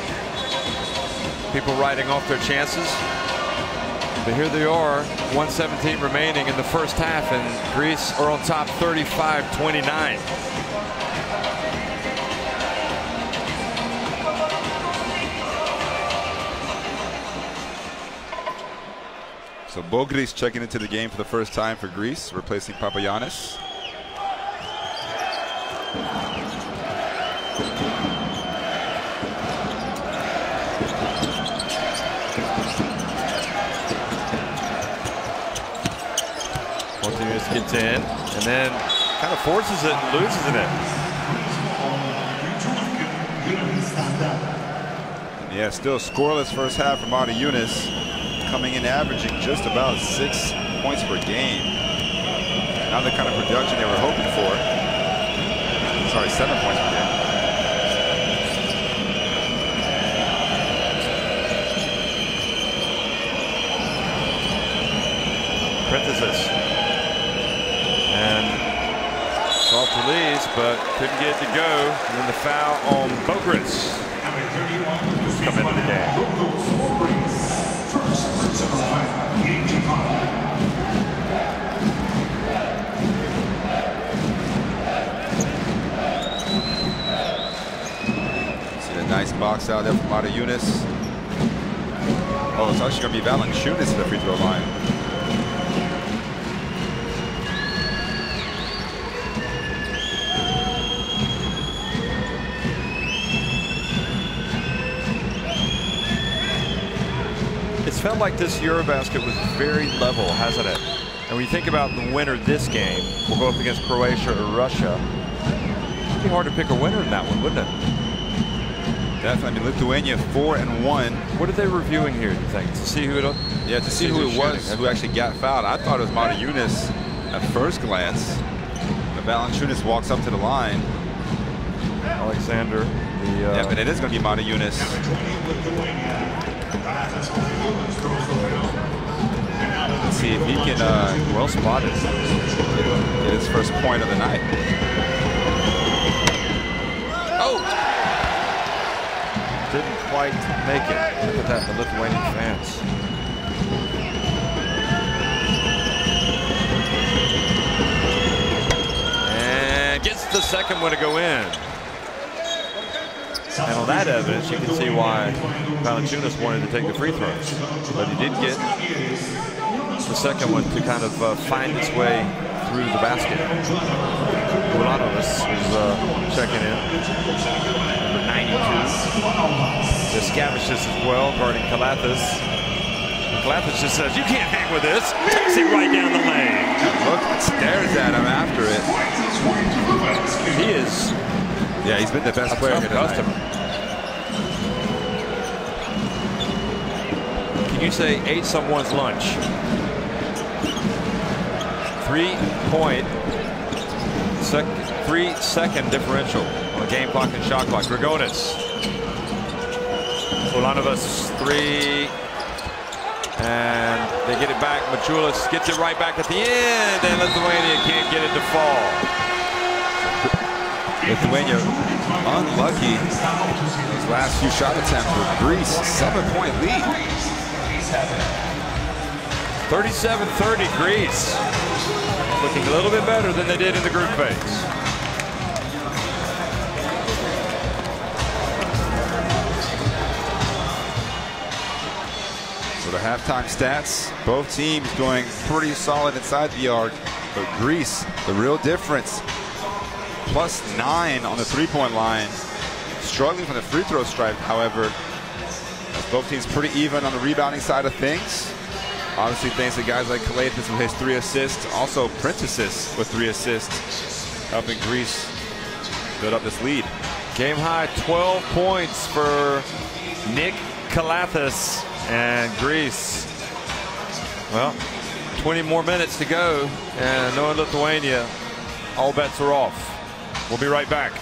people writing off their chances, but here they are, 1:17 remaining in the first half, and Greece are on top 35-29. So Bogris checking into the game for the first time for Greece, replacing Papagiannis. Martinez gets in and then kind of forces it and loses it. Yeah, still scoreless first half from Mata Yunus, coming in averaging just about 6 points per game. Not the kind of production they were hoping for. Sorry, 7 points per game. Parenthesis. And soft release, but couldn't get it to go. And then the foul on Bogris. Come into the game. See the nice box out there from Mata Yunus. Oh, it's actually going to be Valanciunas at the free throw line. It's felt like this EuroBasket was very level, hasn't it? And when you think about the winner this game, will go up against Croatia or Russia. It'd be hard to pick a winner in that one, wouldn't it? Definitely. I mean, Lithuania 4-1. What are they reviewing here, do you think? To see who it Yeah, to see who it was who actually got fouled. I thought it was Mata Yunus at first glance. But Valanciunas walks up to the line. Alexander. Yeah, but it is going to be Mata Yunus. Let's see if he can, well spotted, get his first point of the night. Oh! Didn't quite make it. Look at that, the Lithuanian fans. And gets the second one to go in. And on that evidence, you can see why Valanciunas wanted to take the free throws. But he did get the second one to kind of find its way through the basket. Ulanovas is checking in. Number 92. Descavicius as well, guarding Kalathis. Kalathis just says, you can't hang with this. Takes it right down the lane. Look, stares at him after it. He is... Yeah, he's been the best player here tonight. Can you say ate someone's lunch? 3-second differential on the game clock and shot clock. Grigonis. Ulanovas 3. And they get it back. Machulis gets it right back at the end. And Lithuania can't get it to fall. Lithuania unlucky those last few shot attempts with Greece. 7-point lead. 37-30 Greece. Looking a little bit better than they did in the group phase. So the halftime stats, both teams doing pretty solid inside the arc, but Greece, the real difference, +9 on the three-point line. Struggling from the free throw stripe, however, as both teams pretty even on the rebounding side of things. Obviously thanks to guys like Kalathis with his 3 assists, also Prentices with 3 assists, helping Greece build up this lead. Game high 12 points for Nick Kalathis and Greece. Well, 20 more minutes to go, and knowing Lithuania, all bets are off. We'll be right back.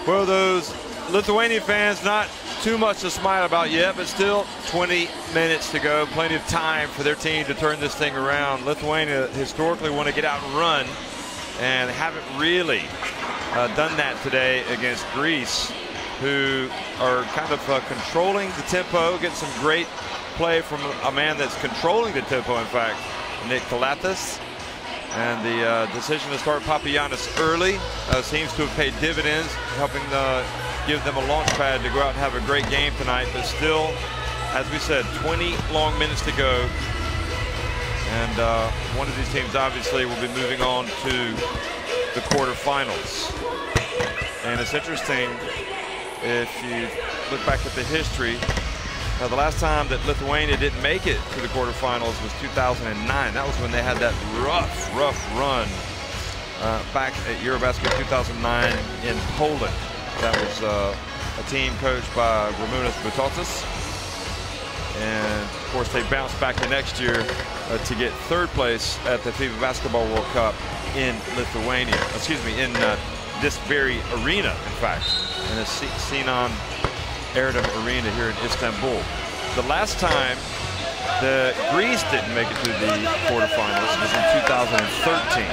Well, those Lithuanian fans, not too much to smile about yet, but still 20 minutes to go. Plenty of time for their team to turn this thing around. Lithuania historically want to get out and run, and haven't really done that today against Greece, who are kind of controlling the tempo, getting some great play from a man that's controlling the tempo, in fact, Nick Kalathis. And the decision to start Papagiannis early seems to have paid dividends, helping give them a launch pad to go out and have a great game tonight. But still, as we said, 20 long minutes to go. And one of these teams obviously will be moving on to the quarterfinals. And it's interesting, if you look back at the history, the last time that Lithuania didn't make it to the quarterfinals was 2009. That was when they had that rough run back at EuroBasket 2009 in Poland. That was a team coached by Ramunas Butautas. And of course, they bounced back the next year to get third place at the FIBA Basketball World Cup in Lithuania. Excuse me, in this very arena, in fact, in the Sinan Erdem Arena here in Istanbul. The last time the Greece didn't make it to the quarterfinals was in 2013.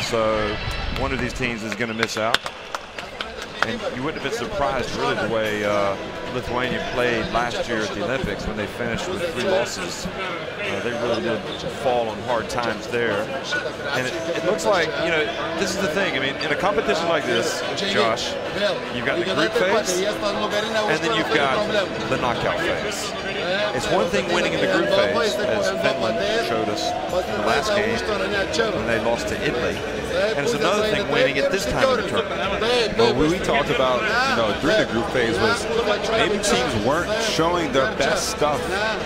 So one of these teams is going to miss out. And you wouldn't have been surprised, really, the way Lithuania played last year at the Olympics when they finished with 3 losses. They really did fall on hard times there. And it looks like, you know, this is the thing. I mean, in a competition like this, Josh, you've got the group phase, and then you've got the knockout phase. It's one thing winning in the group phase, as Finland showed us in the last game when they lost to Italy. And it's another thing winning at this time of the tournament. Well, we talked about, you know, during the group phase was maybe teams weren't showing their best stuff,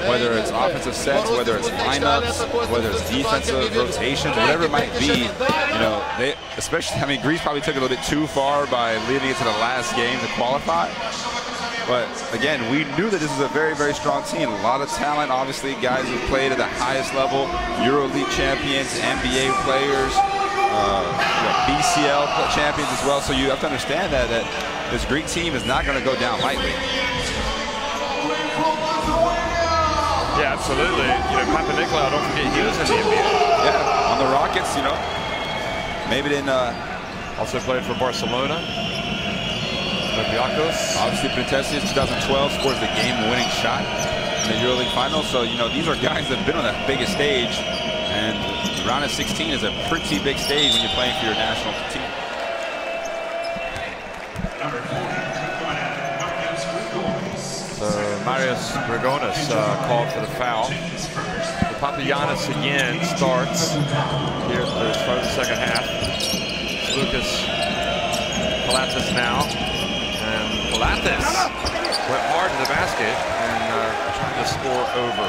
whether it's offensive sets, whether it's lineups, whether it's defensive rotations, whatever it might be. You know, they especially, I mean, Greece probably took it a little bit too far by leaving it to the last game to qualify. But again, we knew that this is a very, very strong team. A lot of talent, obviously, guys who played at the highest level, EuroLeague champions, NBA players, BCL champions as well. So you have to understand that this Greek team is not going to go down lightly. Yeah, absolutely. You know, Papagiannis, don't forget, he was in the NBA. Yeah, on the Rockets, you know. Maybe didn't also played for Barcelona. Obviously, Protesius 2012 scores the game-winning shot in the EuroLeague Finals. So, you know, these are guys that have been on that biggest stage. And the round of 16 is a pretty big stage when you're playing for your national team. So Marius Grigonis called for the foul. So Papagiannis again starts here at the start of the second half. Lucas Kalathis now. And Kalathis went hard to the basket and trying to score over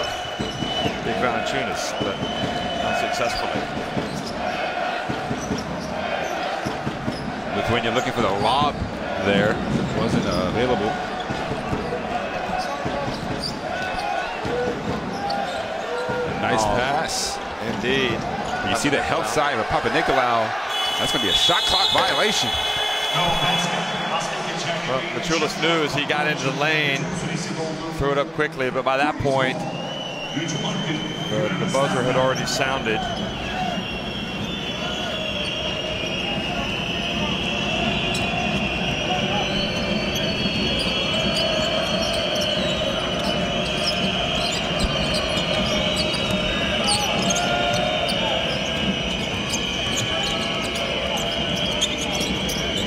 Big Valanciunas, but unsuccessfully. Lithuania looking for the lob there. Wasn't available. Nice pass. Indeed. You see the help side of Papagiannis. That's going to be a shot clock violation. Well, Machulis knew as he got into the lane, threw it up quickly, but by that point, the buzzer had already sounded.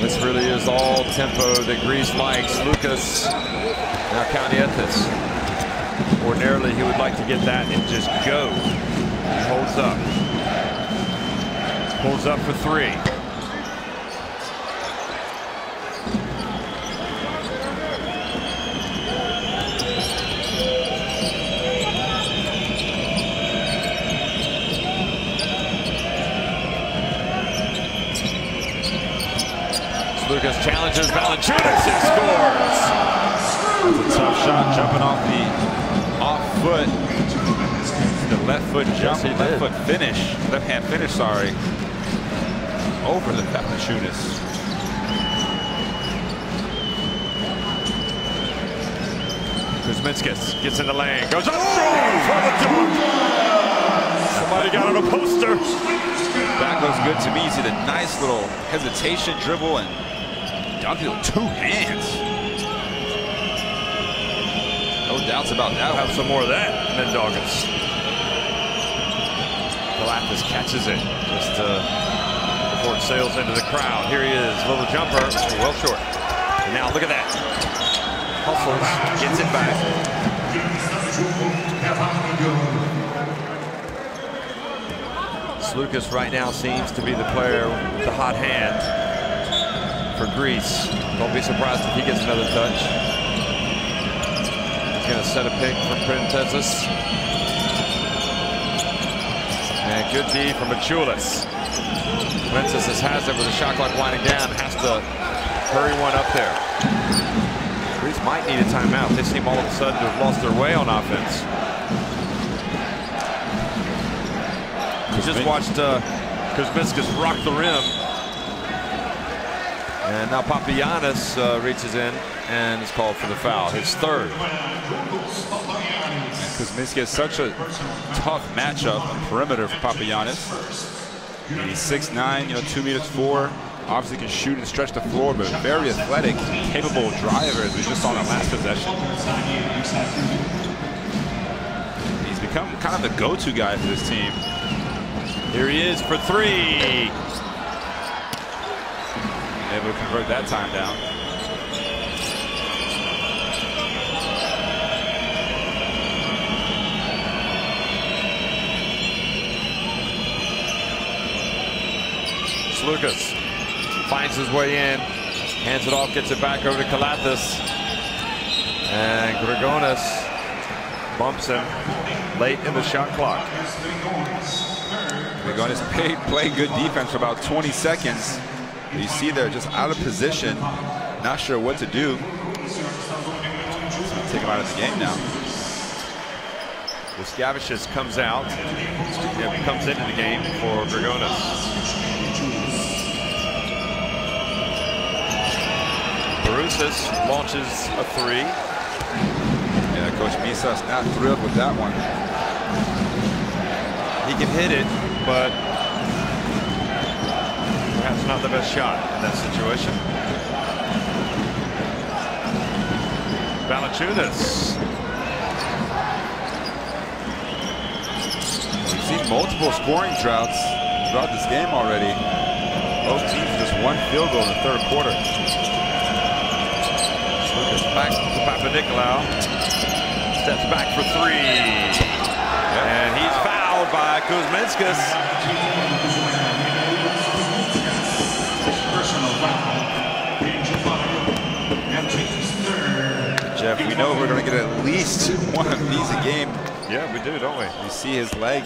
This really is all tempo that Greece likes. Lucas, now Kauniatis. Ordinarily, he would like to get that and just go. He holds up. Pulls up for 3. Lucas challenges Valanciunas and scores. That's a tough shot, jumping off the off foot. The left foot jump, left foot finish, left hand finish, sorry, over the Valanciunas. Kuzminskas gets in the lane, goes up for the dunk. Somebody got on a poster. That looks good to me. You see the nice little hesitation dribble and dunked it with 2 hands. No doubts about that. We'll have some more of that, Mendogas. Galactus catches it just before it sails into the crowd. Here he is, little jumper, well short. And now look at that. Hustles, gets it back. Lucas right now seems to be the player with the hot hand for Greece. Don't be surprised if he gets another touch. He's going to set a pick for Printezis. And good D from Machulis. Printezis has it with the shot clock winding down. Has to hurry one up there. Greece might need a timeout. They seem all of a sudden to have lost their way on offense. We just watched Kuzminskas rock the rim. And now Papagiannis reaches in and is called for the foul, his third. Kuzminskas is such a tough matchup on perimeter for Papagiannis. He's 6'9", 2'4". Obviously can shoot and stretch the floor, but very athletic, capable driver, as we just saw in the last possession. He's become kind of the go-to guy for this team. Here he is for 3. Able to convert that time down. Lucas finds his way in, hands it off, gets it back over to Kalathis. And Grigonis bumps him late in the shot clock. Grigonis played good defense for about 20 seconds. You see they're just out of position, not sure what to do. Take him out of the game now. Wiskavicius comes out, comes into the game for Grigonis. Barousas launches a 3. Yeah, Coach Misas not thrilled with that one. He can hit it, but perhaps not the best shot in that situation. Valanciunas. We've seen multiple scoring droughts throughout this game already. Both teams just 1 field goal in the third quarter. Lucas back to Papanikolaou. Steps back for 3. Yep. And he's fouled by Kuzminskas. Jeff, we know we're going to get at least one of these a game. Yeah, we do, don't we? You see his leg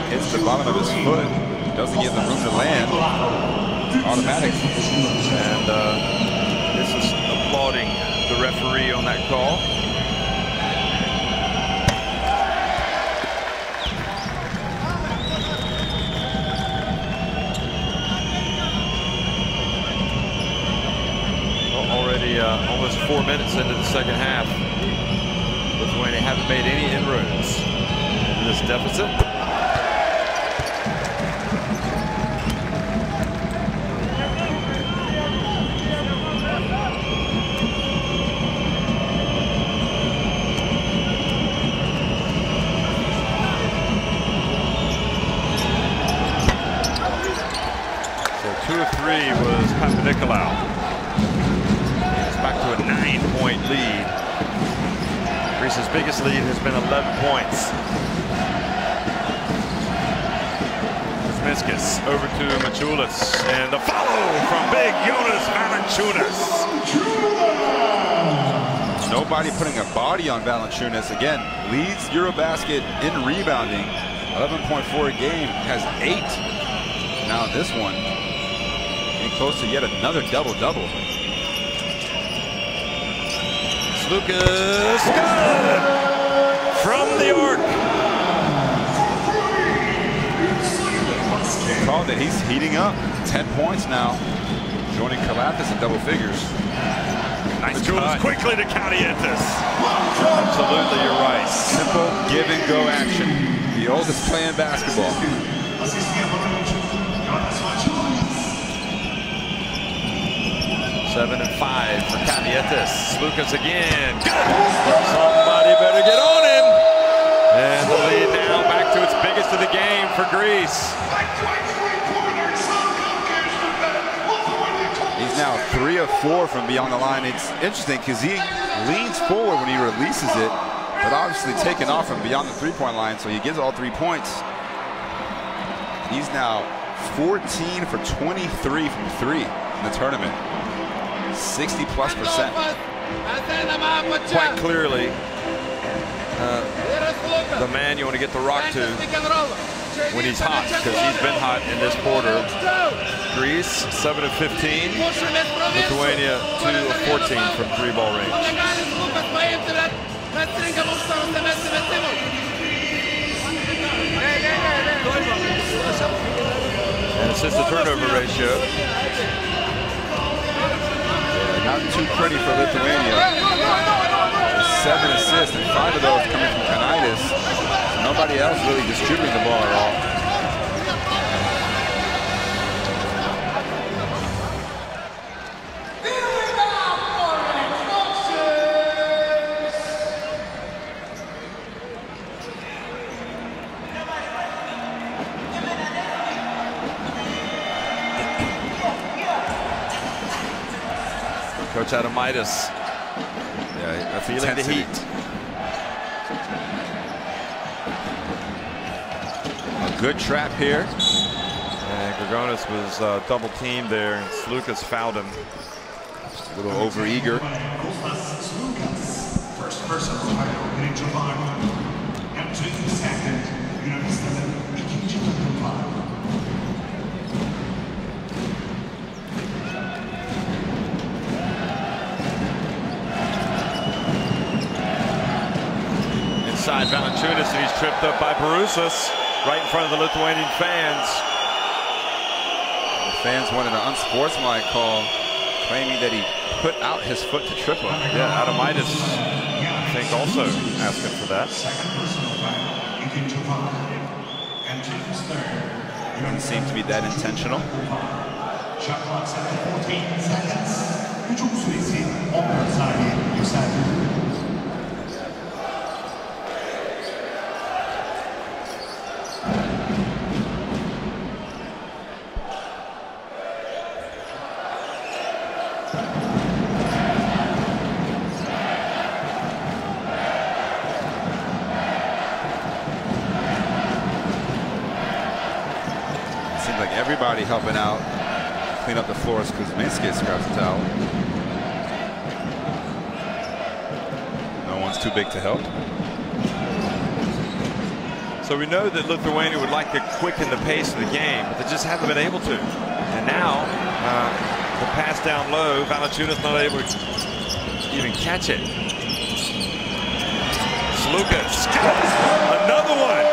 hits the bottom of his foot. Doesn't give the room to land. Automatic. And this is applauding the referee on that call. Already almost 4 minutes into the second half. Lithuania haven't made any inroads into this deficit. So 2 of 3 was Papanikolaou. Back to a 9-point lead. Greece's biggest lead has been 11 points. Kuzminskas over to Machulis, and the follow from big Jonas Valanciunas. Nobody putting a body on Valanciunas. Again, leads EuroBasket in rebounding. 11.4 a game, has 8. Now this one, getting close to yet another double-double. Lucas, good from the arc. Called that he's heating up. 10 points now, joining Kalathis in double figures. Nice Jules cut. quickly to Kalnietis. Absolutely, you're right. Simple give and go action. The oldest play in basketball. 7 and 5 for Kalnietis. Lucas again. Good. Somebody better get on him. And the lead now back to its biggest of the game for Greece. He's now 3 of 4 from beyond the line. It's interesting because he leans forward when he releases it, but obviously taken off from beyond the three-point line, so he gets all 3 points. He's now 14 for 23 from 3 in the tournament. 60+%. Quite clearly, the man you want to get the rock to when he's hot, because he's been hot in this quarter. Greece, 7 of 15. Lithuania, 2 of 14 from 3-ball range. And assist to turnover ratio. Not too pretty for Lithuania. 7 assists, and 5 of those coming from Kalnietis. Nobody else really distributing the ball at all. Coach Adamitis. Yeah, feeling the heat. A good trap here. And Grigonis was double teamed there, and Lucas fouled him. A little over-eager. First person second. Inside Valanciunas, and he's tripped up by Barusas right in front of the Lithuanian fans. The fans wanted an unsportsmanlike call, claiming that he put out his foot to trip him. Yeah, Adamitis, I think, also asking for that. Didn't seem to be that intentional. Shot clock set at 14 seconds. Hücum süresi 14 saniye yükseldi. Everybody helping out, clean up the floors because Minskis grabs the towel. No one's too big to help. So we know that Lithuania would like to quicken the pace of the game, but they just haven't been able to. And now, the pass down low, Valanciunas not able to even catch it. Lucas, another one.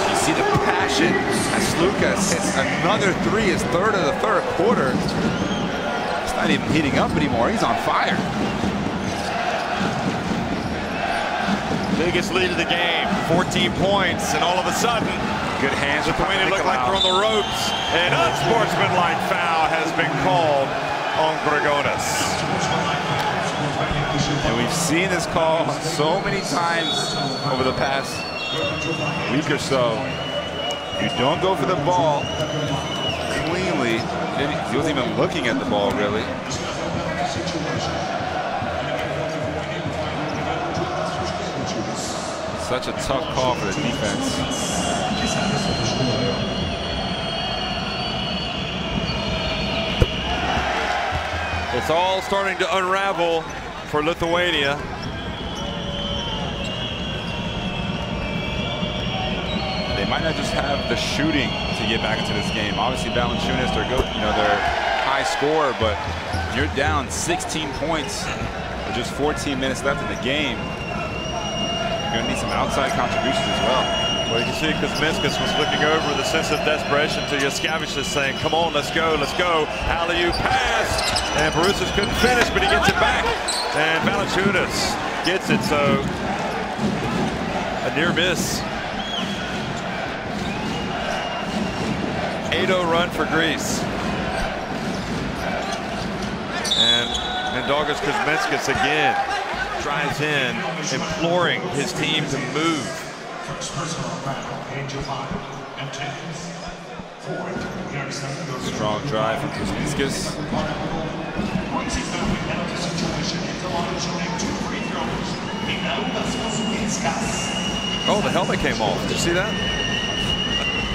You see the passion as Lucas hits another 3, his third of the third quarter. It's not even heating up anymore. He's on fire. Biggest lead of the game, 14 points, and all of a sudden, good hands. Lithuania look like they're on the ropes. An unsportsmanlike foul has been called on Grigonis. And we've seen this call so many times over the past week or so. You don't go for the ball cleanly. He wasn't even looking at the ball, really. Such a tough call for the defense. It's all starting to unravel for Lithuania. They might not just have the shooting to get back into this game. Obviously, Valanciunas, they're high scorer, but you're down 16 points with just 14 minutes left in the game. You're going to need some outside contributions as well. Well, you can see Kuzminskas was looking over with a sense of desperation to Yaskevicius saying, come on, let's go, let's go. Alley-oop pass. And Borussis couldn't finish, but he gets it back. And Valanciunas gets it, so a near miss. 8-0 run for Greece. And Mindaugas Kuzminskas again drives in, imploring his team to move. Strong drive from Kuzminskas. Oh, the helmet came off. Did you see that?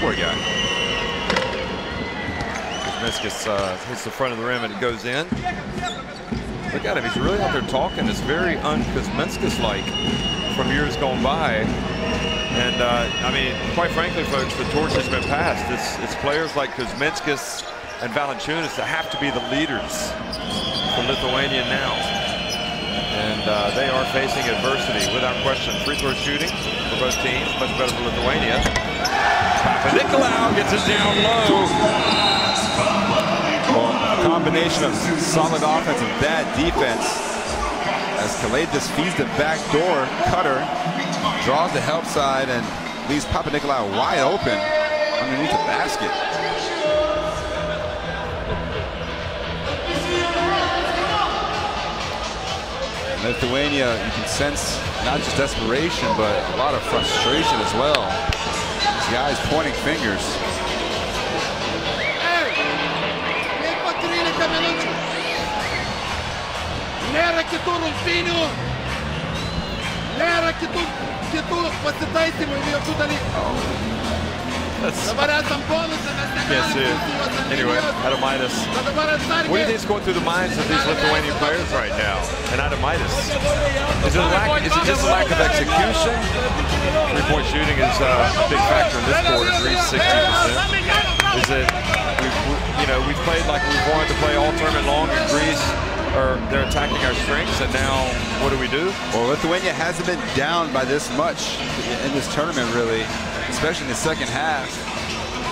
Poor guy. Kuzminskas hits the front of the rim and it goes in. Look at him. He's really out there talking. It's very un-Kuzminskas-like from years gone by. And, I mean, quite frankly, folks, the torch has been passed. It's players like Kuzminskas and Valanciunas that have to be the leaders for Lithuania now. And they are facing adversity, without question. Free throw shooting for both teams, much better for Lithuania. Papanikolaou gets it down low. Well, a combination of solid offense and bad defense as Kalaitis feeds the backdoor cutter, draws the help side, and leaves Papanikolaou wide open underneath the basket. Lithuania, you can sense not just desperation, but a lot of frustration as well. These guys pointing fingers. Can't see it. Anyway, Adomaitis. What do you think is going through the minds of these Lithuanian players right now? And Adomaitis. Is it just a lack of execution? Three-point shooting is a big factor in this quarter. Greece 60%. Is it we've played like we've wanted to play all tournament long in Greece, or they're attacking our strengths, and now what do? Well, Lithuania hasn't been down by this much in this tournament, really, especially in the second half.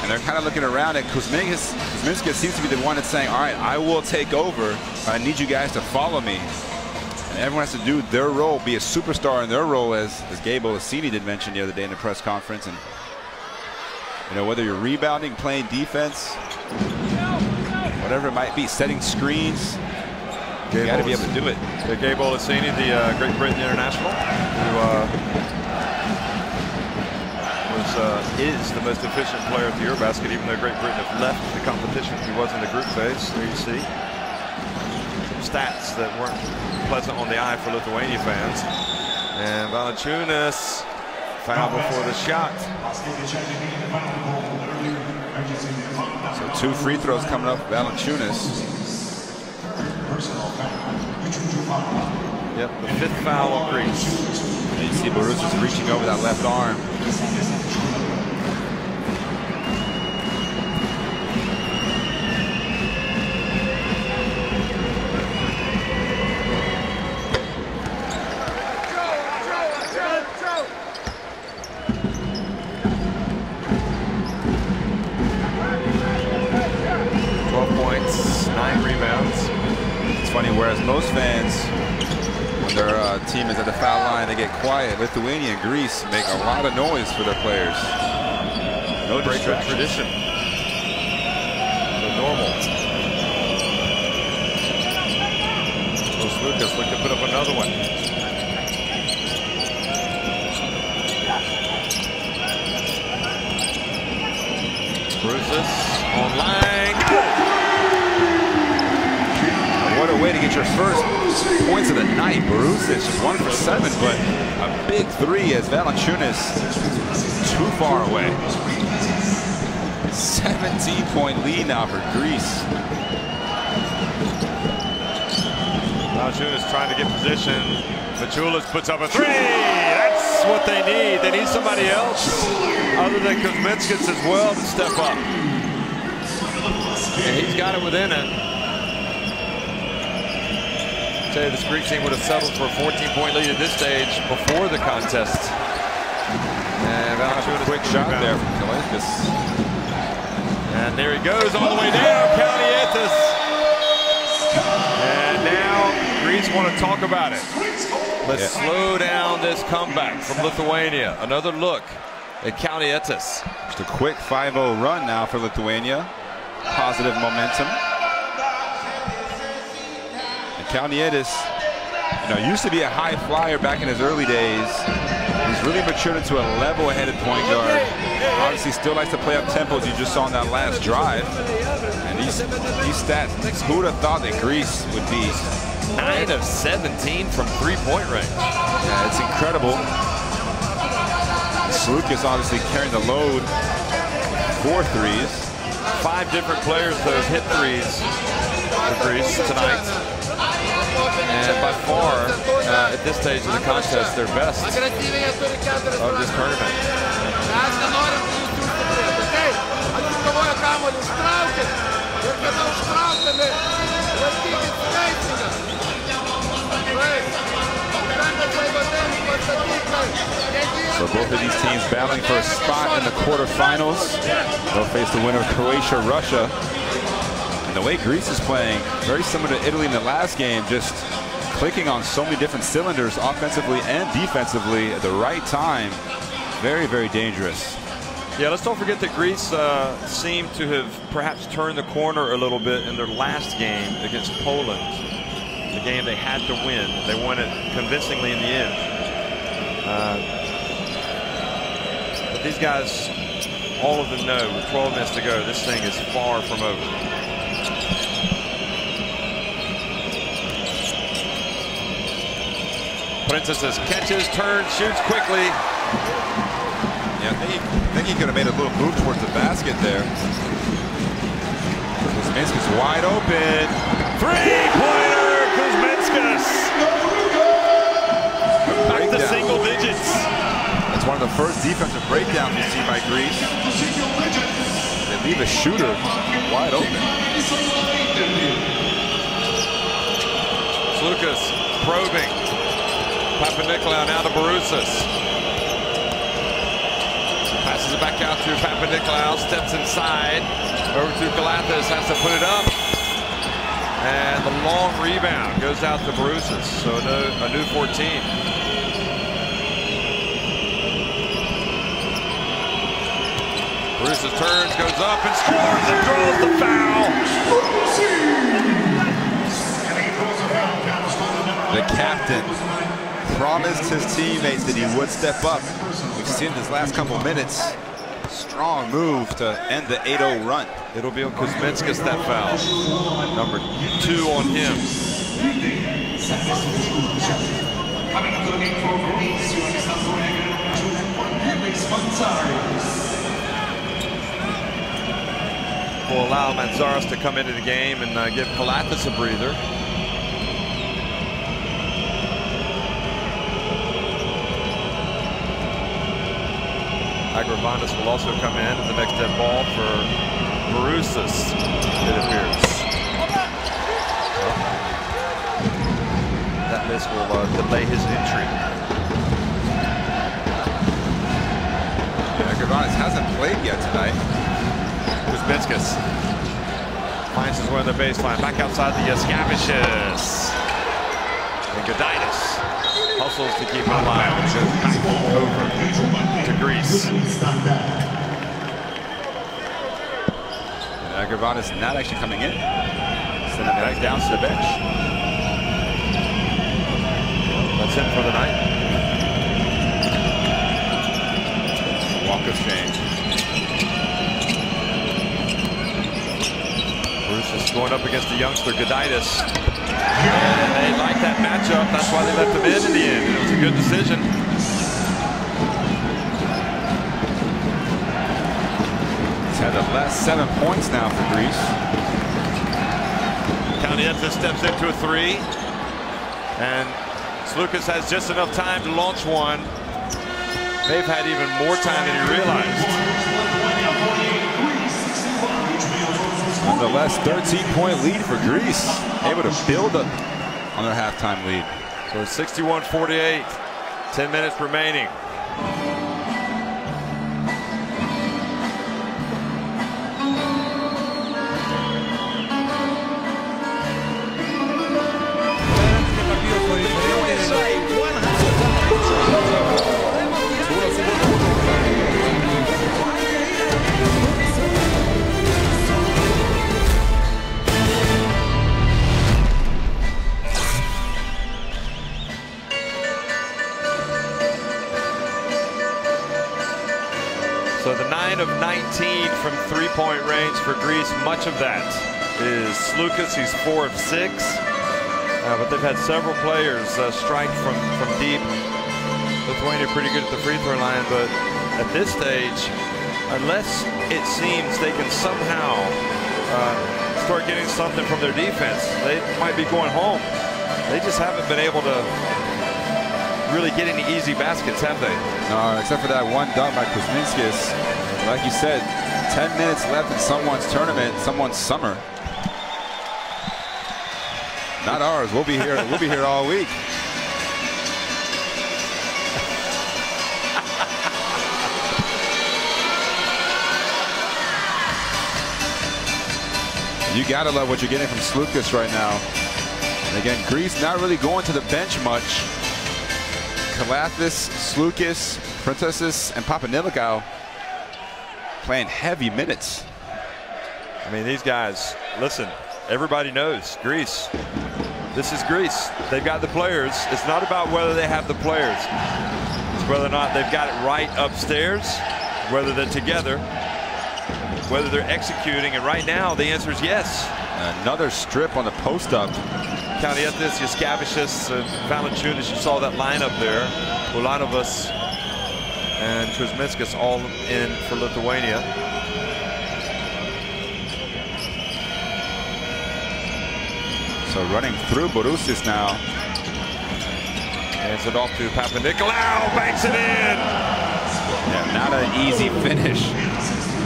And they're kind of looking around at Kuzminskas. Kuzminskas seems to be the one that's saying, all right, I will take over. I need you guys to follow me. And everyone has to do their role, be a superstar in their role, as Gabe Olaseni did mention the other day in the press conference. And whether you're rebounding, playing defense, whatever it might be, setting screens, you got to be able to do it. Gabe Olaseni, the Great Britain international, who is the most efficient player at the EuroBasket, even though Great Britain have left the competition. He was in the group phase. There you see some stats that weren't pleasant on the eye for Lithuania fans. And Valanciunas foul before the shot. So 2 free throws coming up, Valanciunas. Yep, the 5th foul on Greece. And you see Borussis reaching over that left arm. Whereas most fans, when their team is at the foul line, they get quiet. Lithuania and Greece make a lot of noise for their players. No tradition. So normal. Lucas looking to put up another one. Borussis online. What a way to get your first points of the night. Borussis just 1 for 7, but a big 3 as Valanciunas too far away. 17-point lead now for Greece. Valanciunas trying to get position. Machulis puts up a 3. That's what they need. They need somebody else other than Kuzminskas as well to step up. And he's got it within it. I tell you, this Greek team would have settled for a 14-point lead at this stage before the contest. And a quick shot there from Kalaitis. And there he goes all the way down, Kalaitis. And now Greece want to talk about it. Let's slow down this comeback from Lithuania. Another look at Kalaitis. Just a quick 5-0 run now for Lithuania. Positive momentum. And Kalaitis, used to be a high flyer back in his early days. He's really matured into a level-headed point guard. Obviously still likes to play up tempo, as you just saw in that last drive. And these stats, who would have thought that Greece would be 9 of 17 from three-point range. Yeah, it's incredible. Slukas obviously carrying the load. 4 threes. 5 different players that have hit threes for Greece tonight. And by far, at this stage of the contest, their best of this tournament. So both of these teams battling for a spot in the quarterfinals. They'll face the winner of Croatia, Russia. And the way Greece is playing, very similar to Italy in the last game, just clicking on so many different cylinders offensively and defensively at the right time. Very, very dangerous. Yeah, let's don't forget that Greece seemed to have perhaps turned the corner a little bit in their last game against Poland. The game they had to win. They won it convincingly in the end. But these guys, all of them know with 12 minutes to go, this thing is far from over. Princesses catches, turns, shoots quickly. Yeah, I think he could have made a little move towards the basket there. Kuzminskas wide open. Three-pointer, Kuzminskas. Back to single digits. That's one of the first defensive breakdowns you see by Greece. They leave a shooter wide open. Slukas probing. Papanikolaou now to Barousas. Passes it back out to Papanikolaou, steps inside, over to Kalaitis, has to put it up. And the long rebound goes out to Barousas, so a new 14. Barousas turns, goes up and scores and draws the foul. The captain promised his teammates that he would step up. We've seen this last couple minutes. Strong move to end the 8-0 run. It'll be on Kuzminskas, that foul. Number 2 on him. Will allow Manzaras to come into the game and give Kalaitis a breather. Agravanis will also come in at the next dead ball for Barousas, it appears. That miss will delay his entry. Agravanis hasn't played yet tonight. Kuzminskas finds his way on the baseline, back outside the Yaskavicius. And Gudaitis hustles to keep it alive and goes back over to Greece. And Agravanis not actually coming in. Sending it back down to the bench. That's it for the night. Walk of shame. Bruce is going up against the youngster Gudaitis. And they like that matchup. That's why they left him in the end. It was a good decision. He's had the last 7 points now for Greece. Kalaitis steps into a 3. And Slukas has just enough time to launch one. They've had even more time than he realized. Nonetheless, 13-point lead for Greece. Able to build up on their halftime lead. So 61-48, 10 minutes remaining. from three-point range for Greece. Much of that is Slukas. He's 4 of 6. But they've had several players strike from deep. Lithuania pretty good at the free throw line, but at this stage, unless it seems they can somehow start getting something from their defense, they might be going home. They just haven't been able to really get any easy baskets, have they? No, except for that one dunk by Kuzminskis. Like you said, 10 minutes left in someone's tournament, someone's summer. Not ours. We'll be here. We'll be here all week. You gotta love what you're getting from Slukas right now. And again, Greece not really going to the bench much. Kalathis, Slukas, Princesses, and Papanikolaou playing heavy minutes. I mean, these guys, listen, everybody knows Greece. This is Greece. They've got the players. It's not about whether they have the players. It's whether or not they've got it right upstairs, whether they're together, whether they're executing. And right now, the answer is yes. Another strip on the post-up. Kalnietis, Yaskavicius, Valanciunas, you saw that lineup there. Ulanovas and Kuzminskas all in for Lithuania. So running through Borusis now. Hands it off to Papanikolaou, banks it in. Yeah, not an easy finish.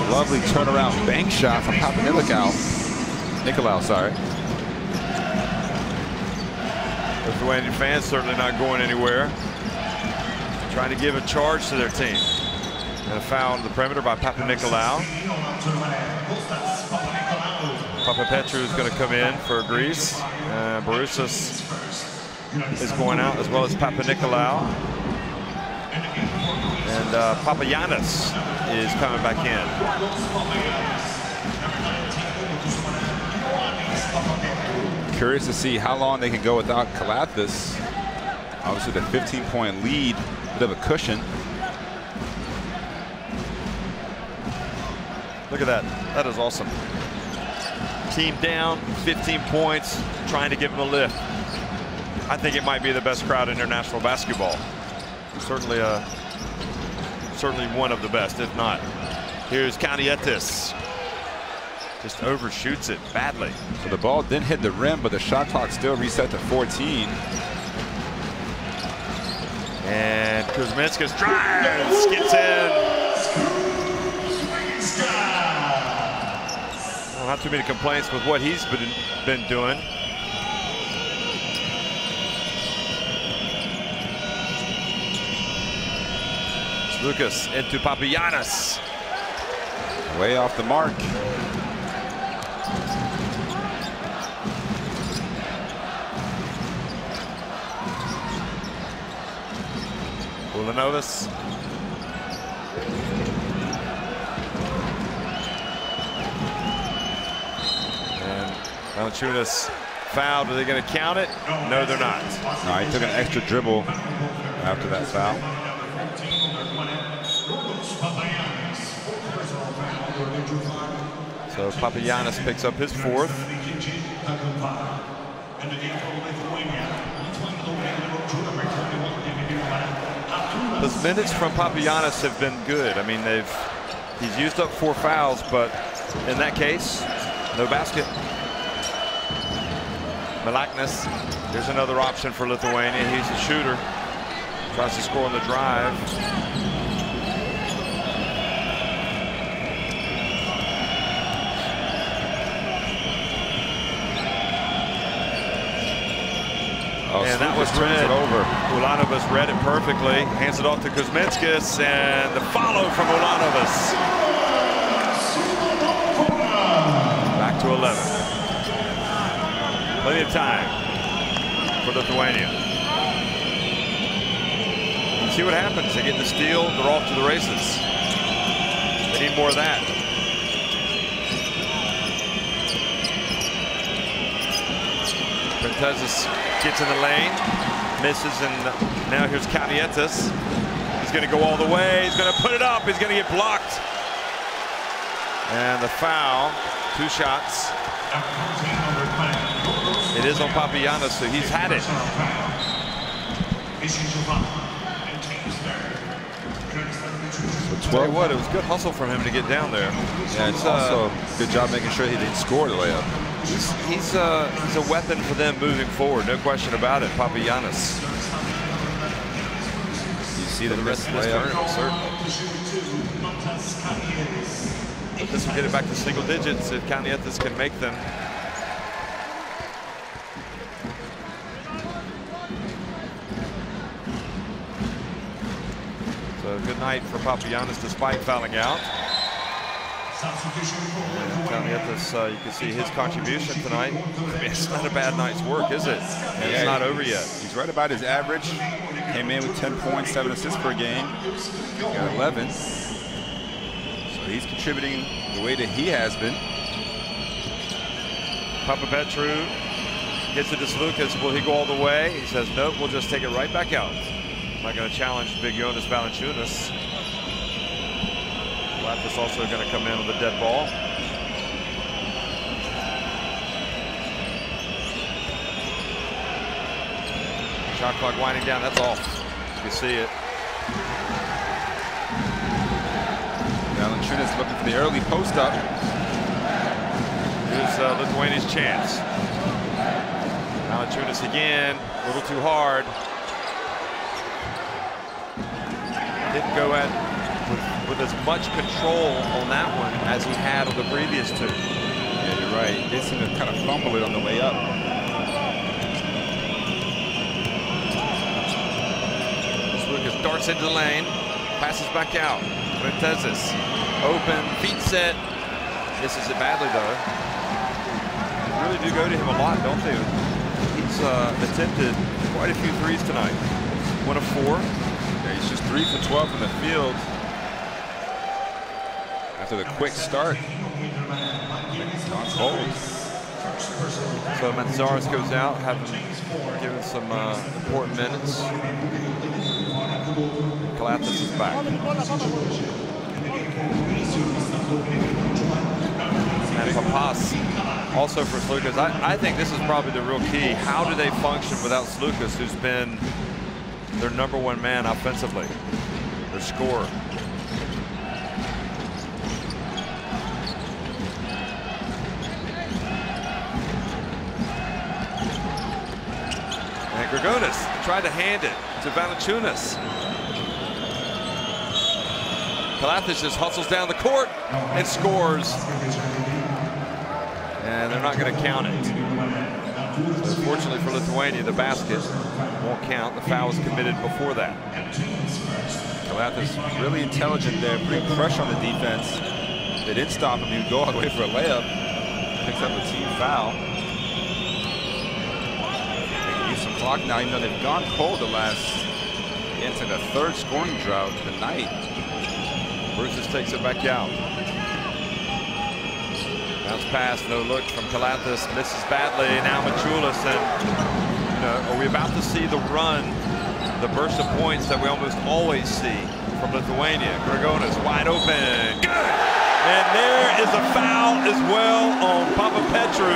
Lovely turnaround bank shot from Papanikolaou. Sorry. Lithuanian fans certainly not going anywhere. Trying to give a charge to their team. And a foul on the perimeter by Papanikolaou. Papapetru is going to come in for Greece. Borusis is going out, as well as Papanikolaou. And Papagiannis is coming back in. Curious to see how long they can go without Kalathis. Obviously, the 15-point lead, bit of a cushion. Look at that. That is awesome. Team down, 15 points, trying to give them a lift. I think it might be the best crowd in international basketball. Certainly one of the best, if not. Here's Kalnietis. Just overshoots it badly. So the ball didn't hit the rim, but the shot clock still reset to 14. And Kuzminskas drives, gets in. Well, not too many complaints with what he's been doing. Lucas into Papagiannis. Way off the mark. Ulanovas. And Valanciunas fouled. Are they going to count it? No, they're not. No, he took an extra dribble after that foul. So Papagiannis picks up his fourth. Those minutes from Papagiannis have been good. I mean, he's used up 4 fouls, but in that case, no basket. Malaknis, there's another option for Lithuania. He's a shooter. Tries to score on the drive. And that was read. Ulanovas read it perfectly. Hands it off to Kuzminskas, and the follow from Ulanovas. Back to 11. Plenty of time for Lithuania. You see what happens. They get the steal, they're off to the races. They need more of that. Printezis gets in the lane, misses, and now here's Kalnietis. He's going to go all the way. He's going to put it up. He's going to get blocked. And the foul, 2 shots. It is on Papagiannis, so he's had it. So Tell you what, it was good hustle from him to get down there. Yeah, it's also good job making sure he didn't score the layup. He's a weapon for them moving forward, no question about it. Papagiannis. You see the rest of this tournament, certainly. But this will get it back to single digits if Canietes can make them. So good night for Papagiannis despite fouling out. And Canietes, you can see his contribution tonight. I mean, it's not a bad night's work, is it? And it's not over yet. He's right about his average. Came in with 10 points, 7 assists per game. Got 11. So he's contributing the way that he has been. Papapetru gets it to Sloukas. Will he go all the way? He says, nope, we'll just take it right back out. I'm not going to challenge big Jonas Valanciunas. Lapis also going to come in with a dead ball. Shot clock winding down. That's off. You can see it. Valanciunas looking for the early post up. Here's Lithuania's chance. Valanciunas again. A little too hard. Didn't go at with as much control on that one as he had on the previous 2. Yeah, you're right. He did seem to kind of fumble it on the way up. Lucas darts into the lane, passes back out. Prentezis, open, feet set. Misses it badly though. They really do go to him a lot, don't they? He's attempted quite a few threes tonight. 1 of 4. Yeah, he's just 3 for 12 from the field. After the quick start, gone cold. So Manzares goes out, having given some important minutes. Calathes is back. And Papas also for Sloukas. I think this is probably the real key. How do they function without Sloukas, who's been their #1 man offensively, their scorer? And Grigonis tried to hand it to Valanciunas. Calathes just hustles down the court and scores. And they're not going to count it. So fortunately for Lithuania, the basket won't count. The foul was committed before that. Calathes really intelligent there, putting pressure on the defense. They didn't stop him. He would go all the way for a layup. Picks up a team foul. They can use some clock now, even though they've gone cold the last, into the 3rd scoring drought of the night. Bruces takes it back out. Bounce pass, no look from Calathes, misses badly. Now Maciulis, and are we about to see the run, the burst of points that we almost always see from Lithuania? Grigonis wide open, good! And there is a foul as well on Papapetru.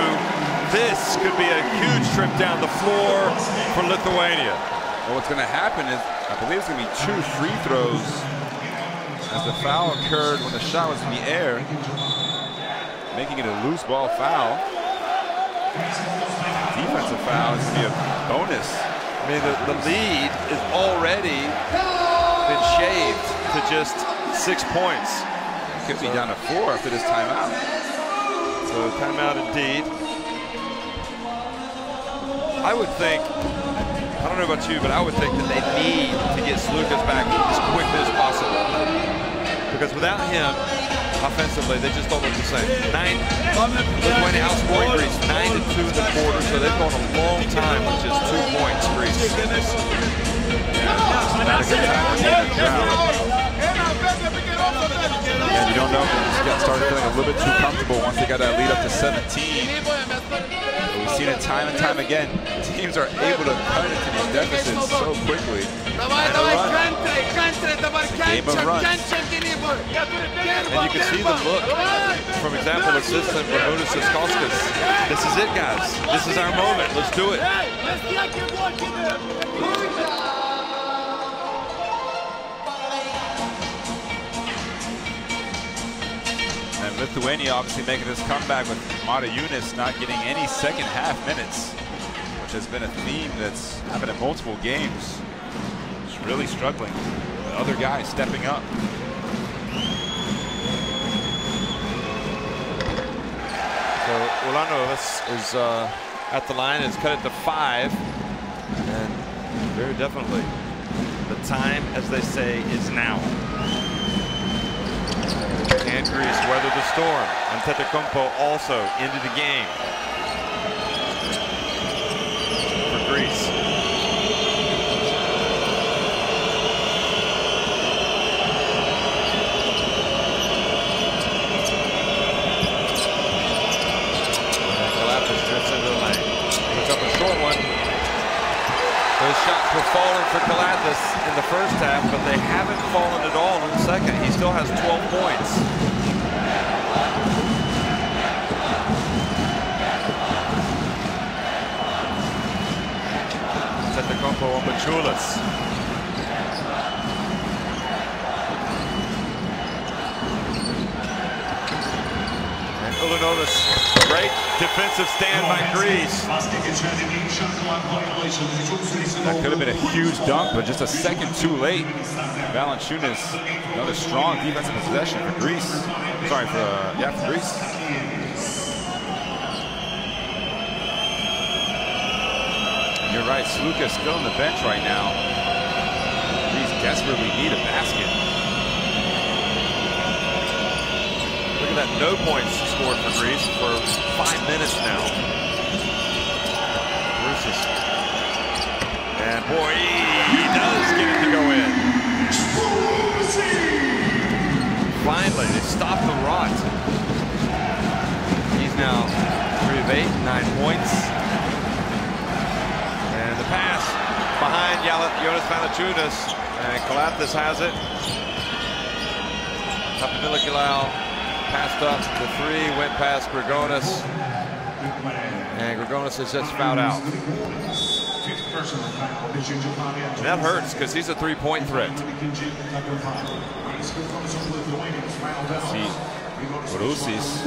This could be a huge trip down the floor for Lithuania. Well, what's going to happen is, I believe it's going to be 2 free throws as the foul occurred when the shot was in the air, making it a loose ball foul. Defensive foul is going to be a bonus. I mean, the lead is already been shaved to just 6 points. It could be down to 4 after this timeout. So timeout indeed. I would think, I don't know about you, but I would think that they need to get Sloukas back as quickly as possible. Because without him, offensively, they just don't look the same. Lithuania outscoring Greece 9-2 in the quarter, so they've gone a long time with just 2 points, Greece. Not a good time for the drought. And you don't know if they just got started feeling a little bit too comfortable once they got that lead up to 17. But we've seen it time and time again. Teams are able to cut into these deficits so quickly. Game of runs. And you can see the look from example assistant Ramunas Siskauskas. This is it, guys. This is our moment. Let's do it. And Lithuania obviously making this comeback with Motiejunas not getting any second half minutes, which has been a theme that's happened in multiple games. Just really struggling with other guys stepping up. So Ulanovas is at the line. It's cut it to 5. And very definitely the time, as they say, is now. And Greece weather the storm. And Antetokounmpo also into the game for Greece. Galapagos drifts into the lane. Puts up a short one. Those shots were falling for Galapagos in the first half, but they haven't fallen at all in the second. He still has 12 points. Antetokounmpo on Machulis. And Ulanovas, great defensive stand by Greece. That could have been a huge dunk, but just a second too late. Valanciunas, another strong defensive possession for Greece. Sorry, for Greece. You're right, Sluka's still on the bench right now. Greece desperately need a basket. Look at that, no points scored for Greece for 5 minutes now. Bruce's. And boy, he does get it to go in. Finally, they stopped the rot. He's now 3 of 8, 9 points. And the pass behind Jonas Valanciunas. And Kalathis has it. Papamilikilou passed up the 3, went past Grigonis. And Grigonis has just fouled out. And that hurts because he's a 3-point threat. See, Bruce's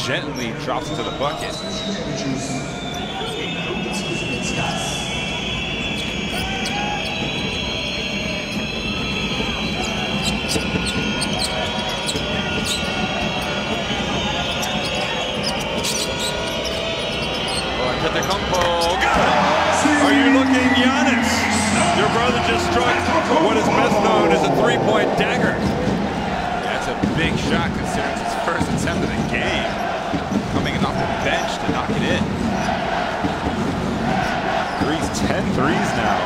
gently drops into the bucket. Antetokounmpo, are you looking, Giannis? Your brother just struck what is best known as a 3-point dagger. That's a big shot considering it's his first attempt of the game. Coming off the bench to knock it in. Greece 10 threes now.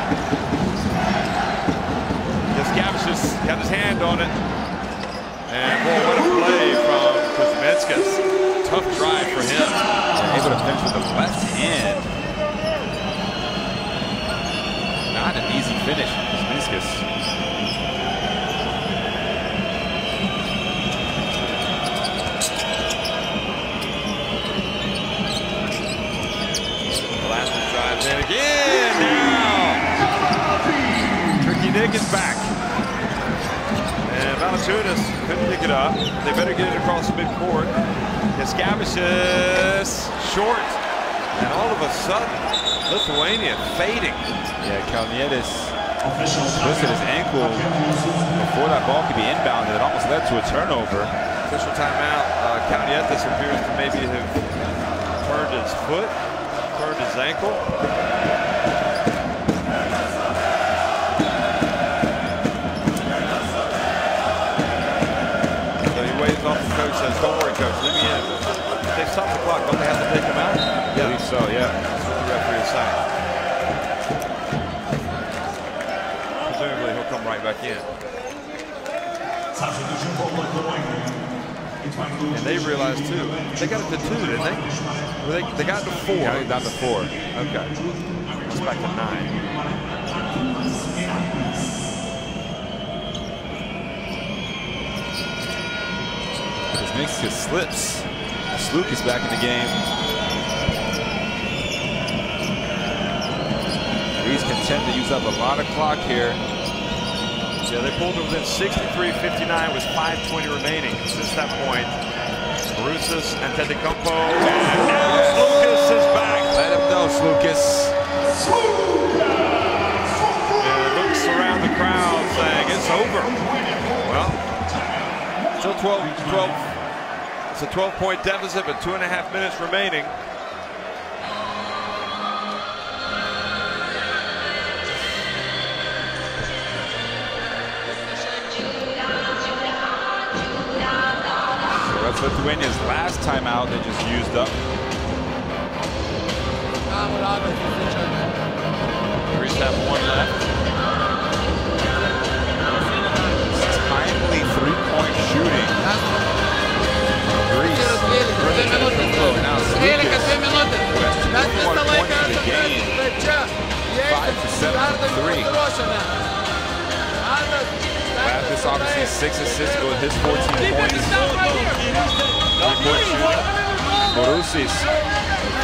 Gavish got his hand on it. And boy, what a play from Kuzminskas. Tough drive for him. Able to finish with the left hand. Not an easy finish from Kuzminskas. Velasquez drives in again now. Tricky Nick is back. And Valanciunas couldn't pick it up. They better get it across the midcourt. Gavish short. And all of a sudden, Lithuania fading. Yeah, Kalnietis twisted his ankle before that ball could be inbounded. It almost led to a turnover. Official timeout. Kalnietis appears to maybe have turned his foot, turned his ankle. So he waves off the coach, says, "Don't worry, coach, leave me in." They stop the clock. Don't they have to take him out? I believe so, yeah. That's what the referee is saying. Presumably he'll come right back in. And they realized too. They got it to 2, didn't they? Well, they got it to 4. Yeah, they got to 4. Okay. It's back to 9. Kuzminskas slips. Sluk is back in the game. He's content to use up a lot of clock here. Yeah, they pulled within 63-59 with 5:20 remaining. Since that point, Brusis and Antetokounmpo, and now Slukas is back. Let him know, Slukas. And looks around the crowd saying it's over. Well, still 12. It's a 12-point deficit, but 2.5 minutes remaining. That's Lithuania's last timeout they just used up. Greece have 1 left. Timely 3-point shooting. Greece. Now Slukas, who has 21 points in the game. 5 for 7 for 3. Lapis obviously 6 assists with his 14 points. 3-point shooting. Brusis,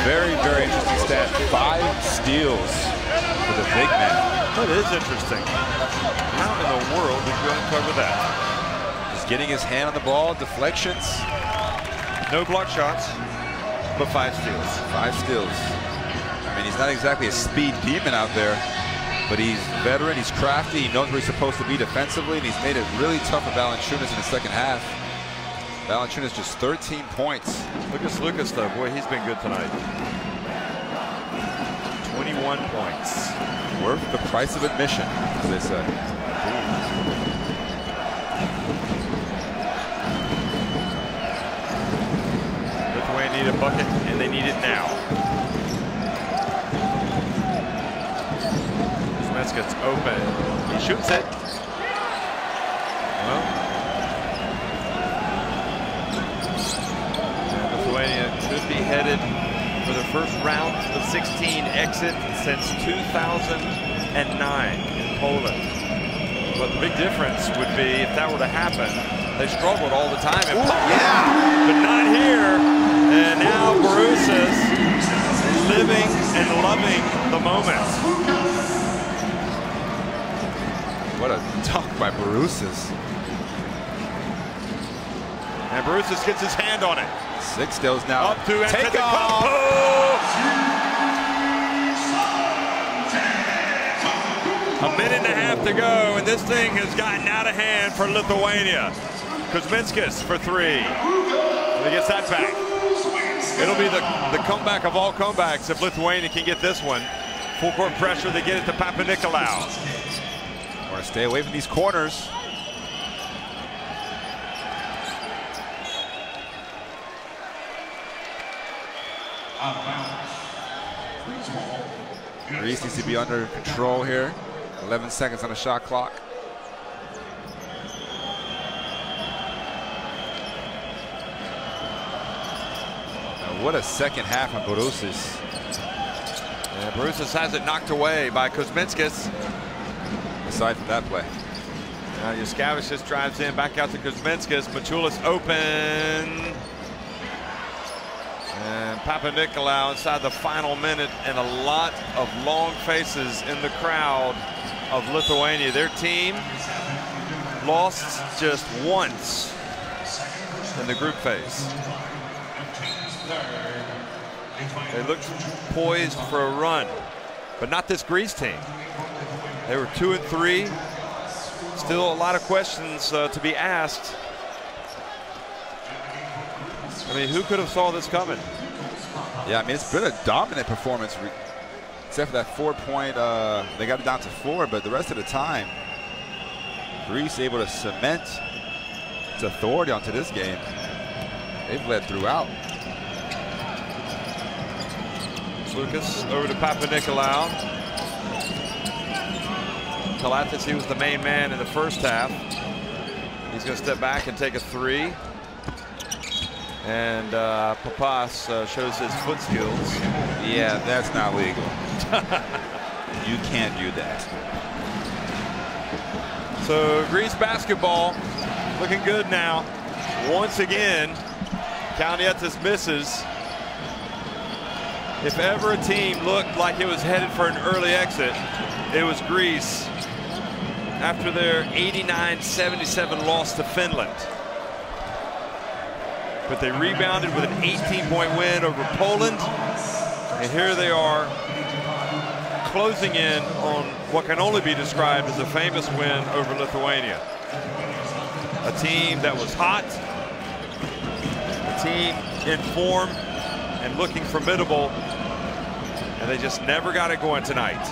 very, very interesting stat. 5 steals for the big man. That is interesting. How in the world did you uncover that? Just getting his hand on the ball, deflections. No block shots, but 5 steals. 5 steals. I mean, he's not exactly a speed demon out there, but he's veteran, he's crafty, he knows where he's supposed to be defensively, and he's made it really tough for Valanciunas in the second half. Valanciunas just 13 points. Look at Slukas though, boy, he's been good tonight. 21 points. Worth the price of admission, as they say. Lithuania need a bucket, and they need it now. Gets open. He shoots it. Well, Lithuania could be headed for the first round of 16 exit since 2009 in Poland. But the big difference would be if that were to happen, they struggled all the time. And but not here. And now Brusis living and loving the moment. What a dunk by Brusis. And Brusis gets his hand on it. 6 steals now. Up to take off. A minute and a half to go, and this thing has gotten out of hand for Lithuania. Kuzminskas for 3. And he gets that back. It'll be the comeback of all comebacks if Lithuania can get this one. Full court pressure, they get it to Papanikolaou. Want to stay away from these corners. Greece needs to be under control here. 11 seconds on the shot clock. Now what a second half on Brusis. Yeah, Brusis has it knocked away by Kuzminskas. Aside from that play. Now Yaskavich just drives in, back out to Kuzminskas. Machulis open. And Papanikolaou inside the final minute, and a lot of long faces in the crowd of Lithuania. Their team lost just once in the group phase. They looked poised for a run, but not this Greece team. They were 2-3. Still a lot of questions to be asked. I mean, who could have saw this coming? Yeah, I mean, it's been a dominant performance, except for that 4-point. They got it down to 4, but the rest of the time, Greece able to cement its authority onto this game. They've led throughout. Lucas over to Papanikolaou. Kalatis, he was the main man in the first half. He's He's going to step back and take a three. And Papas shows his foot skills. Yeah, that's not legal. You can't do that. So Greece basketball looking good now. Once again, Kalnietis misses. If ever a team looked like it was headed for an early exit, it was Greece after their 89-77 loss to Finland. But they rebounded with an 18-point win over Poland. And here they are closing in on what can only be described as a famous win over Lithuania. A team that was hot, a team in form and looking formidable, and they just never got it going tonight.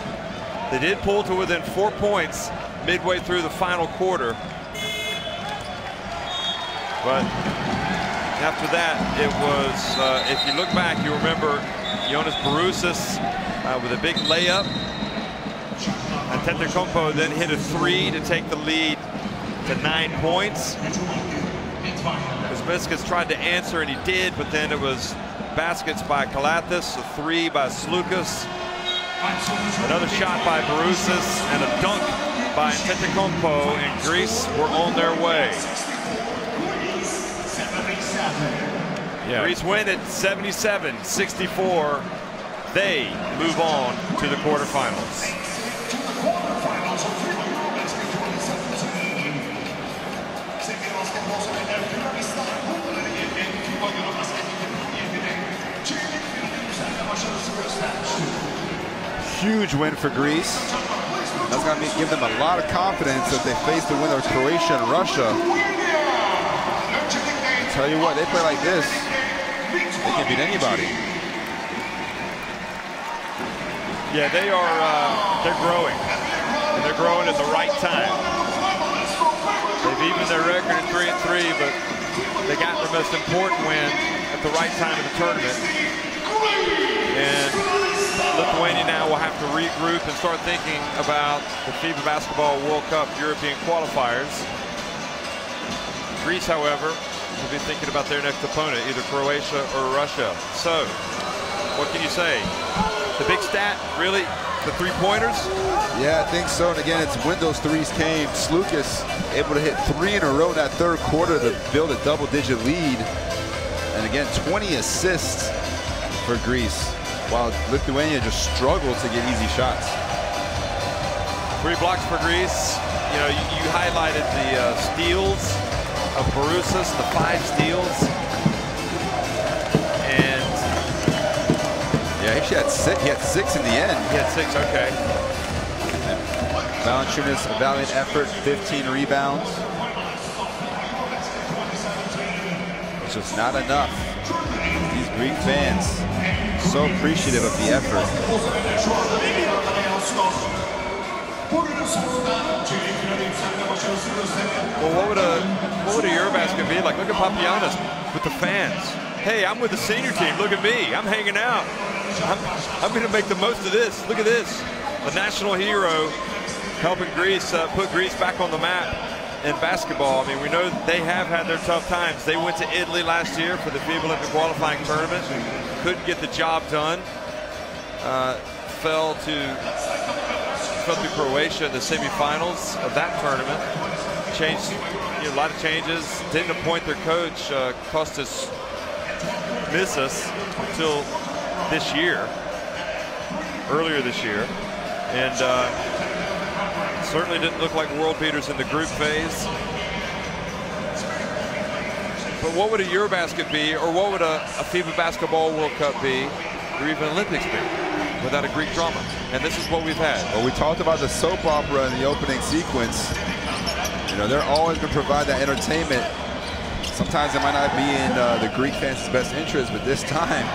They did pull to within 4 points midway through the final quarter, but after that, it was, if you look back, you remember Jonas Barousas with a big layup. Antetokounmpo then hit a three to take the lead to 9 points. Kuzminskas tried to answer, and he did, but then it was baskets by Kalnietis, a three by Slukas, another shot by Barousas, and a dunk by Antetokounmpo, and Greece were on their way. Yeah. Greece win at 77-64. They move on to the quarterfinals. Huge win for Greece. That's going to give them a lot of confidence as they face the winner of Croatia and Russia. Tell you what, they play like this, they can beat anybody. Yeah, they are. They're growing, and they're growing at the right time. They've evened their record at 3-3, but they got their most important win at the right time of the tournament. And Lithuania now will have to regroup and start thinking about the FIBA Basketball World Cup European qualifiers. Greece, however, will be thinking about their next opponent, either Croatia or Russia. So, what can you say? The big stat, really, the three-pointers? Yeah, I think so. And again, it's when those threes came. Slukas able to hit 3 in a row in that third quarter to build a double-digit lead. And again, 20 assists for Greece, while Lithuania just struggled to get easy shots. 3 blocks for Greece. You know, you highlighted the steals of Barousas, the 5 steals. And yeah, he had 6. He had 6 in the end. He had 6, okay. Valanciunas, a valiant effort, 15 rebounds. It's just not enough. These Greek fans, so appreciative of the effort. Well, what would a EuroBasket be like? Look at Papianis with the fans. Hey, I'm with the senior team. Look at me. I'm hanging out. I'm going to make the most of this. Look at this. A national hero helping Greece put Greece back on the map in basketball. I mean, we know they have had their tough times. They went to Italy last year for the FIBA Olympic qualifying tournament. Couldn't get the job done. Fell to Croatia in the semifinals of that tournament. Changed, a lot of changes. Didn't appoint their coach. Kostas Misas until this year, earlier this year, and certainly didn't look like world beaters in the group phase. But what would a EuroBasket be, or what would a FIBA Basketball World Cup be, or even Olympics be, without a Greek drama? And this is what we've had. Well, we talked about the soap opera in the opening sequence. You know, they're always going to provide that entertainment. Sometimes it might not be in the Greek fans' best interest, but this time,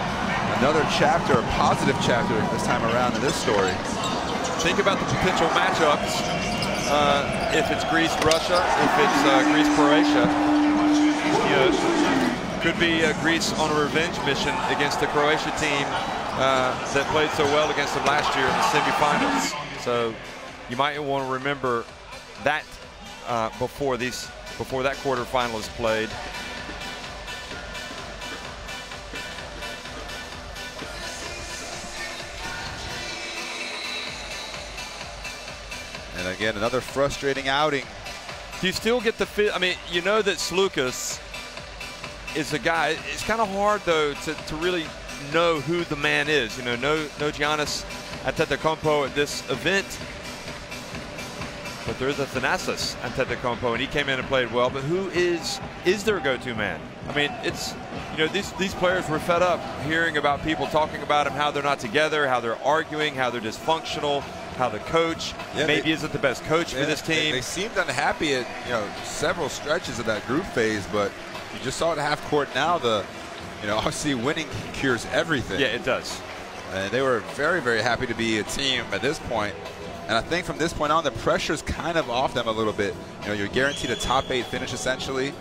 another chapter, a positive chapter this time around in this story. Think about the potential matchups. If it's Greece-Russia, if it's Greece-Croatia, you know, could be Greece on a revenge mission against the Croatia team that played so well against them last year in the semifinals. So you might want to remember that before these before that quarterfinal is played. And again, another frustrating outing. Do you still get the feel? I mean, you know that Slukas is a guy. It's kind of hard, though, to really know who the man is. You know, no Giannis Antetokounmpo at this event. But there is a Thanasis Antetokounmpo, and he came in and played well. But who is their go-to man? I mean, it's, you know, these players were fed up hearing about people talking about them, how they're not together, how they're arguing, how they're dysfunctional, how the coach maybe isn't the best coach for this team. They seemed unhappy at, you know, several stretches of that group phase, but you just saw it half court now. Obviously winning cures everything. Yeah, it does. And they were very, very happy to be a team at this point. And I think from this point on, the pressure's kind of off them a little bit. You know, you're guaranteed a top 8 finish essentially.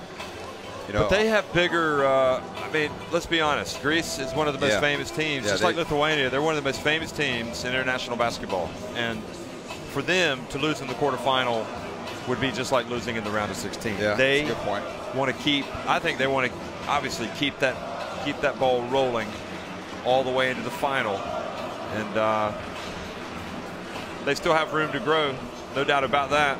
You know, but they have bigger, I mean, let's be honest. Greece is one of the most famous teams. Just like Lithuania, they're one of the most famous teams in international basketball. And for them to lose in the quarterfinal would be just like losing in the round of 16. Yeah, they that's a good point. Want to keep, I think they want to obviously keep that ball rolling all the way into the final. And they still have room to grow, no doubt about that.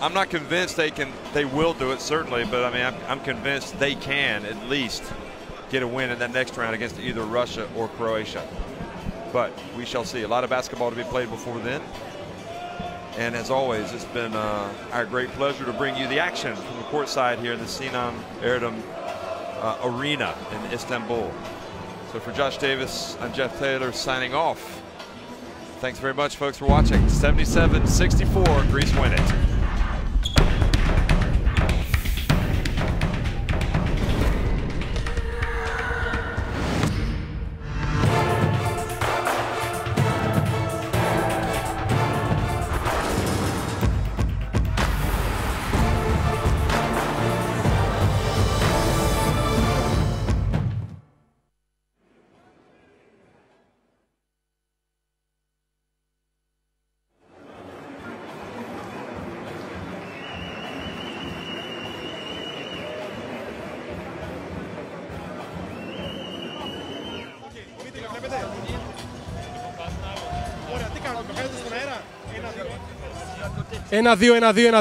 I'm not convinced they will do it, certainly, but I mean, I'm convinced they can at least get a win in that next round against either Russia or Croatia. But we shall see. A lot of basketball to be played before then. And as always, it's been our great pleasure to bring you the action from the courtside here in the Sinan Erdem Arena in Istanbul. So for Josh Davis, I'm Jeff Taylor signing off. Thanks very much, folks, for watching. 77-64, Greece win it. Ένα, δύο, ένα, δύο, ένα.